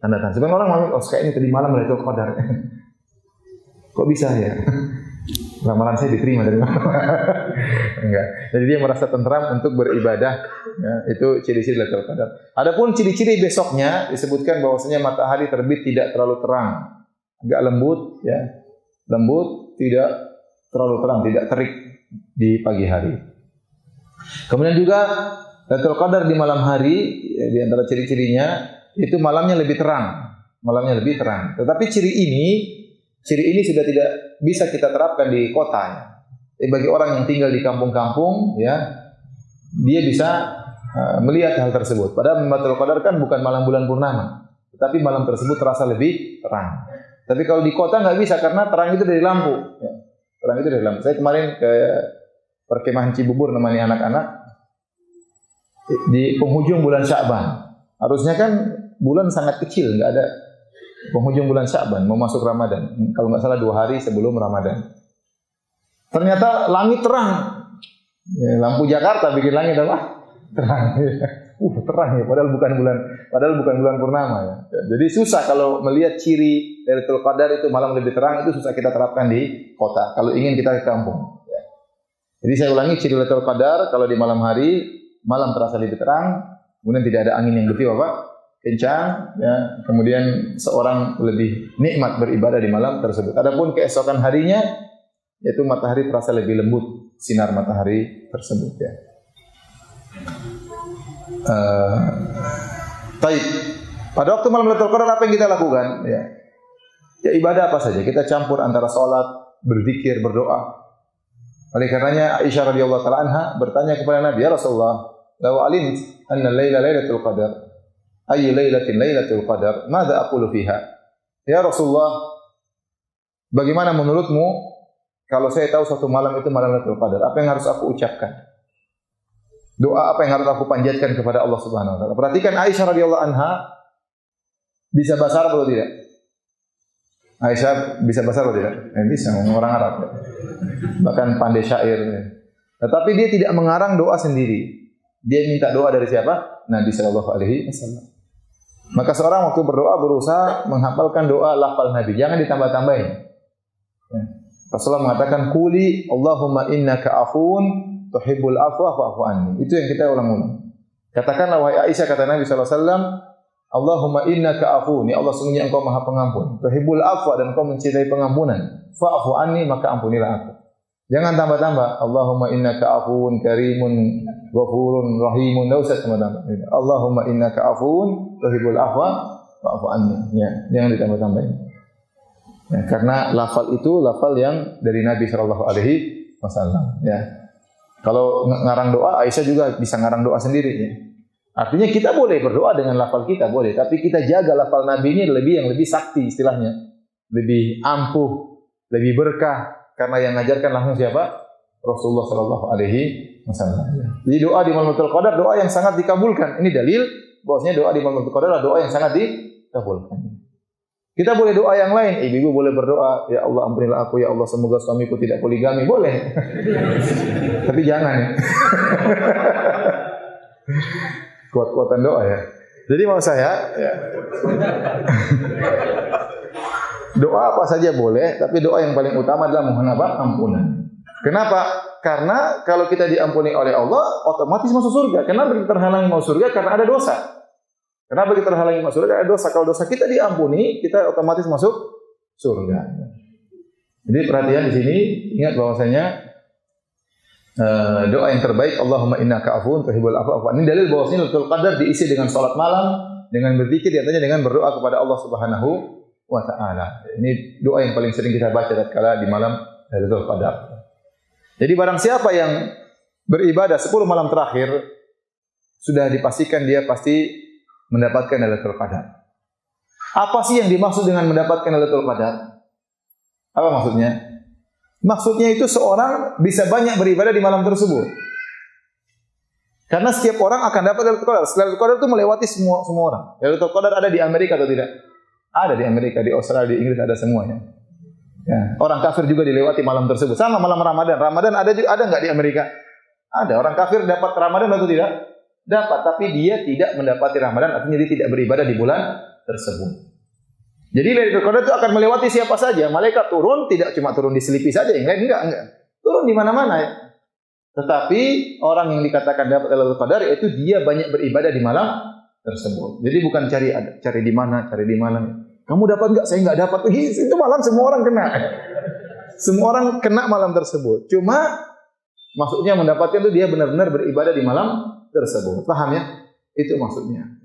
tanda-tanda. Sebenarnya orang malam, oh kayak ini tadi malam Lailatul Qadar. Kok bisa ya? Ramalan saya diterima dari mana? Enggak. Jadi dia merasa tentram untuk beribadah. Ya, itu ciri-ciri Lailatul Qadar. Adapun ciri-ciri besoknya disebutkan bahwasanya matahari terbit tidak terlalu terang, agak lembut, ya, lembut, tidak terlalu terang, tidak terik di pagi hari. Kemudian juga Lailatul Qadar di malam hari, ya, di antara ciri-cirinya itu malamnya lebih terang, malamnya lebih terang. Tetapi ciri ini sudah tidak bisa kita terapkan di kota. Ya. Bagi orang yang tinggal di kampung-kampung, ya, dia bisa melihat hal tersebut. Padahal Lailatul Qadar kan bukan malam bulan purnama, tetapi malam tersebut terasa lebih terang. Tapi kalau di kota nggak bisa karena terang itu dari lampu. Ya. Terang itu dari lampu. Saya kemarin ke perkemahan Cibubur nemani anak-anak di penghujung bulan Sya'ban. Harusnya kan bulan sangat kecil, nggak ada. Penghujung bulan Sya'ban, mau masuk Ramadan. Kalau nggak salah 2 hari sebelum Ramadan. Ternyata langit terang. Ya, lampu Jakarta bikin langit apa? Terang. Terang ya. Padahal bukan bulan purnama ya. Jadi susah kalau melihat ciri Lailatul Qadar itu malam lebih terang, itu susah kita terapkan di kota. Kalau ingin kita ke kampung. Ya. Jadi saya ulangi, ciri Lailatul Qadar kalau di malam hari, malam terasa lebih terang, kemudian tidak ada angin yang bertiup kencang, ya. Kemudian seorang lebih nikmat beribadah di malam tersebut. Adapun keesokan harinya, yaitu matahari terasa lebih lembut sinar matahari tersebut. Ya. Taib. Pada waktu malam Lailatul Qadar apa yang kita lakukan? Ya. Ya ibadah apa saja. Kita campur antara sholat, berzikir, berdoa. Oleh karenanya Aisyah radhiyallahu taala anha bertanya kepada Nabi, "Ya Rasulullah, law alimt anna laila Lailatul Qadar, ayyu lailatin Lailatul Qadar, madza aqulu fiha?" Ya Rasulullah, bagaimana menurutmu kalau saya tahu suatu malam itu malam Lailatul Qadar, apa yang harus aku ucapkan? Doa apa yang harus aku panjatkan kepada Allah Subhanahu wa taala? Perhatikan Aisyah radhiyallahu anha bisa bahasa Arab atau tidak? Aisyah bisa bahasa Arab atau tidak? Bisa, orang Arab. Bahkan pandai syair. Tetapi dia tidak mengarang doa sendiri. Dia minta doa dari siapa? Nabi sallallahu alaihi wasallam. Maka seorang waktu berdoa berusaha menghafalkan doa lafal Nabi. Jangan ditambah-tambahin. Ya. Rasulullah mengatakan, "Quli Allahumma innaka afuun tuhibbul afwa fa'fu anni." Itu yang kita ulang-ulang. Katakanlah wahai Aisyah, kata Nabi sallallahu alaihi wasallam, "Allahumma innaka afuun." Ya Allah, sungguhnya Engkau Maha Pengampun. Tuhibbul afwa, dan Engkau mencintai pengampunan. Fa'fu anni, maka ampunilah aku. Jangan tambah-tambah. Allahumma innaka afuun karimun ghafurun rahimun. Enggak usah tambah-tambah. Allahumma innaka afuun tuhibbul afwa fa'fu anni. Ya, jangan ditambah-tambahin. Ya, karena lafal itu lafal yang dari Nabi sallallahu alaihi wasallam, ya. Kalau ngarang doa, Aisyah juga bisa ngarang doa sendiri. Ya. Artinya kita boleh berdoa dengan lafal kita, boleh. Tapi kita jaga lafal Nabi ini yang lebih sakti istilahnya. Lebih ampuh, lebih berkah. Karena yang ngajarkan langsung siapa? Rasulullah sallallahu alaihi wasallam. Jadi doa di malam Lailatul Qadar, doa yang sangat dikabulkan. Ini dalil bahwasanya doa di malam Lailatul Qadar adalah doa yang sangat dikabulkan. Kita boleh doa yang lain. Ibu-ibu boleh berdoa, "Ya Allah ampunilah aku, ya Allah semoga suamiku tidak poligami." Boleh. Tapi jangan ya. Kuat-kuatan doa ya. Jadi mau saya ya. Doa apa saja boleh, tapi doa yang paling utama adalah mohon apa? Ampunan. Kenapa? Karena kalau kita diampuni oleh Allah, otomatis masuk surga. Kenapa kita terhalangi masuk surga? Karena ada dosa. Kenapa kita terhalangi masuk surga? Ada dosa. Kalau dosa kita diampuni, kita otomatis masuk surga. Jadi perhatian di sini, ingat bahwasanya doa yang terbaik, Allahumma innaka afuun tuhibbul afwa. Ini dalil bahwasanya Lailatul Qadar diisi dengan salat malam, dengan berzikir, diantaranya dengan berdoa kepada Allah Subhanahu wa taala. Ini doa yang paling sering kita baca tatkala di malam Lailatul Qadar. Jadi barang siapa yang beribadah 10 malam terakhir, sudah dipastikan dia pasti mendapatkan Lailatul Qadar. Apa sih yang dimaksud dengan mendapatkan Lailatul Qadar? Apa maksudnya? Maksudnya itu seorang bisa banyak beribadah di malam tersebut. Karena setiap orang akan dapat Lailatul Qadar. Lailatul Qadar itu melewati semua orang. Lailatul Qadar ada di Amerika atau tidak? Ada di Amerika, di Australia, di Inggris ada semuanya. Ya. Orang kafir juga dilewati malam tersebut. Sama malam Ramadan. Ramadan ada nggak di Amerika? Ada. Orang kafir dapat Ramadan atau tidak? dapat, tapi dia tidak mendapati Ramadan, artinya dia tidak beribadah di bulan tersebut. Jadi Lailatul Qadar itu akan melewati siapa saja. Malaikat turun, tidak cuma turun di Selipi saja, yang lain enggak. Turun di mana-mana ya. Tetapi orang yang dikatakan dapat Lailatul Qadar yaitu dia banyak beribadah di malam tersebut. Jadi bukan cari di mana. Kamu dapat enggak? Saya enggak dapat. Itu malam semua orang kena. Semua orang kena malam tersebut. Cuma maksudnya mendapatkan itu dia benar-benar beribadah di malam tersebut. Paham ya? Itu maksudnya.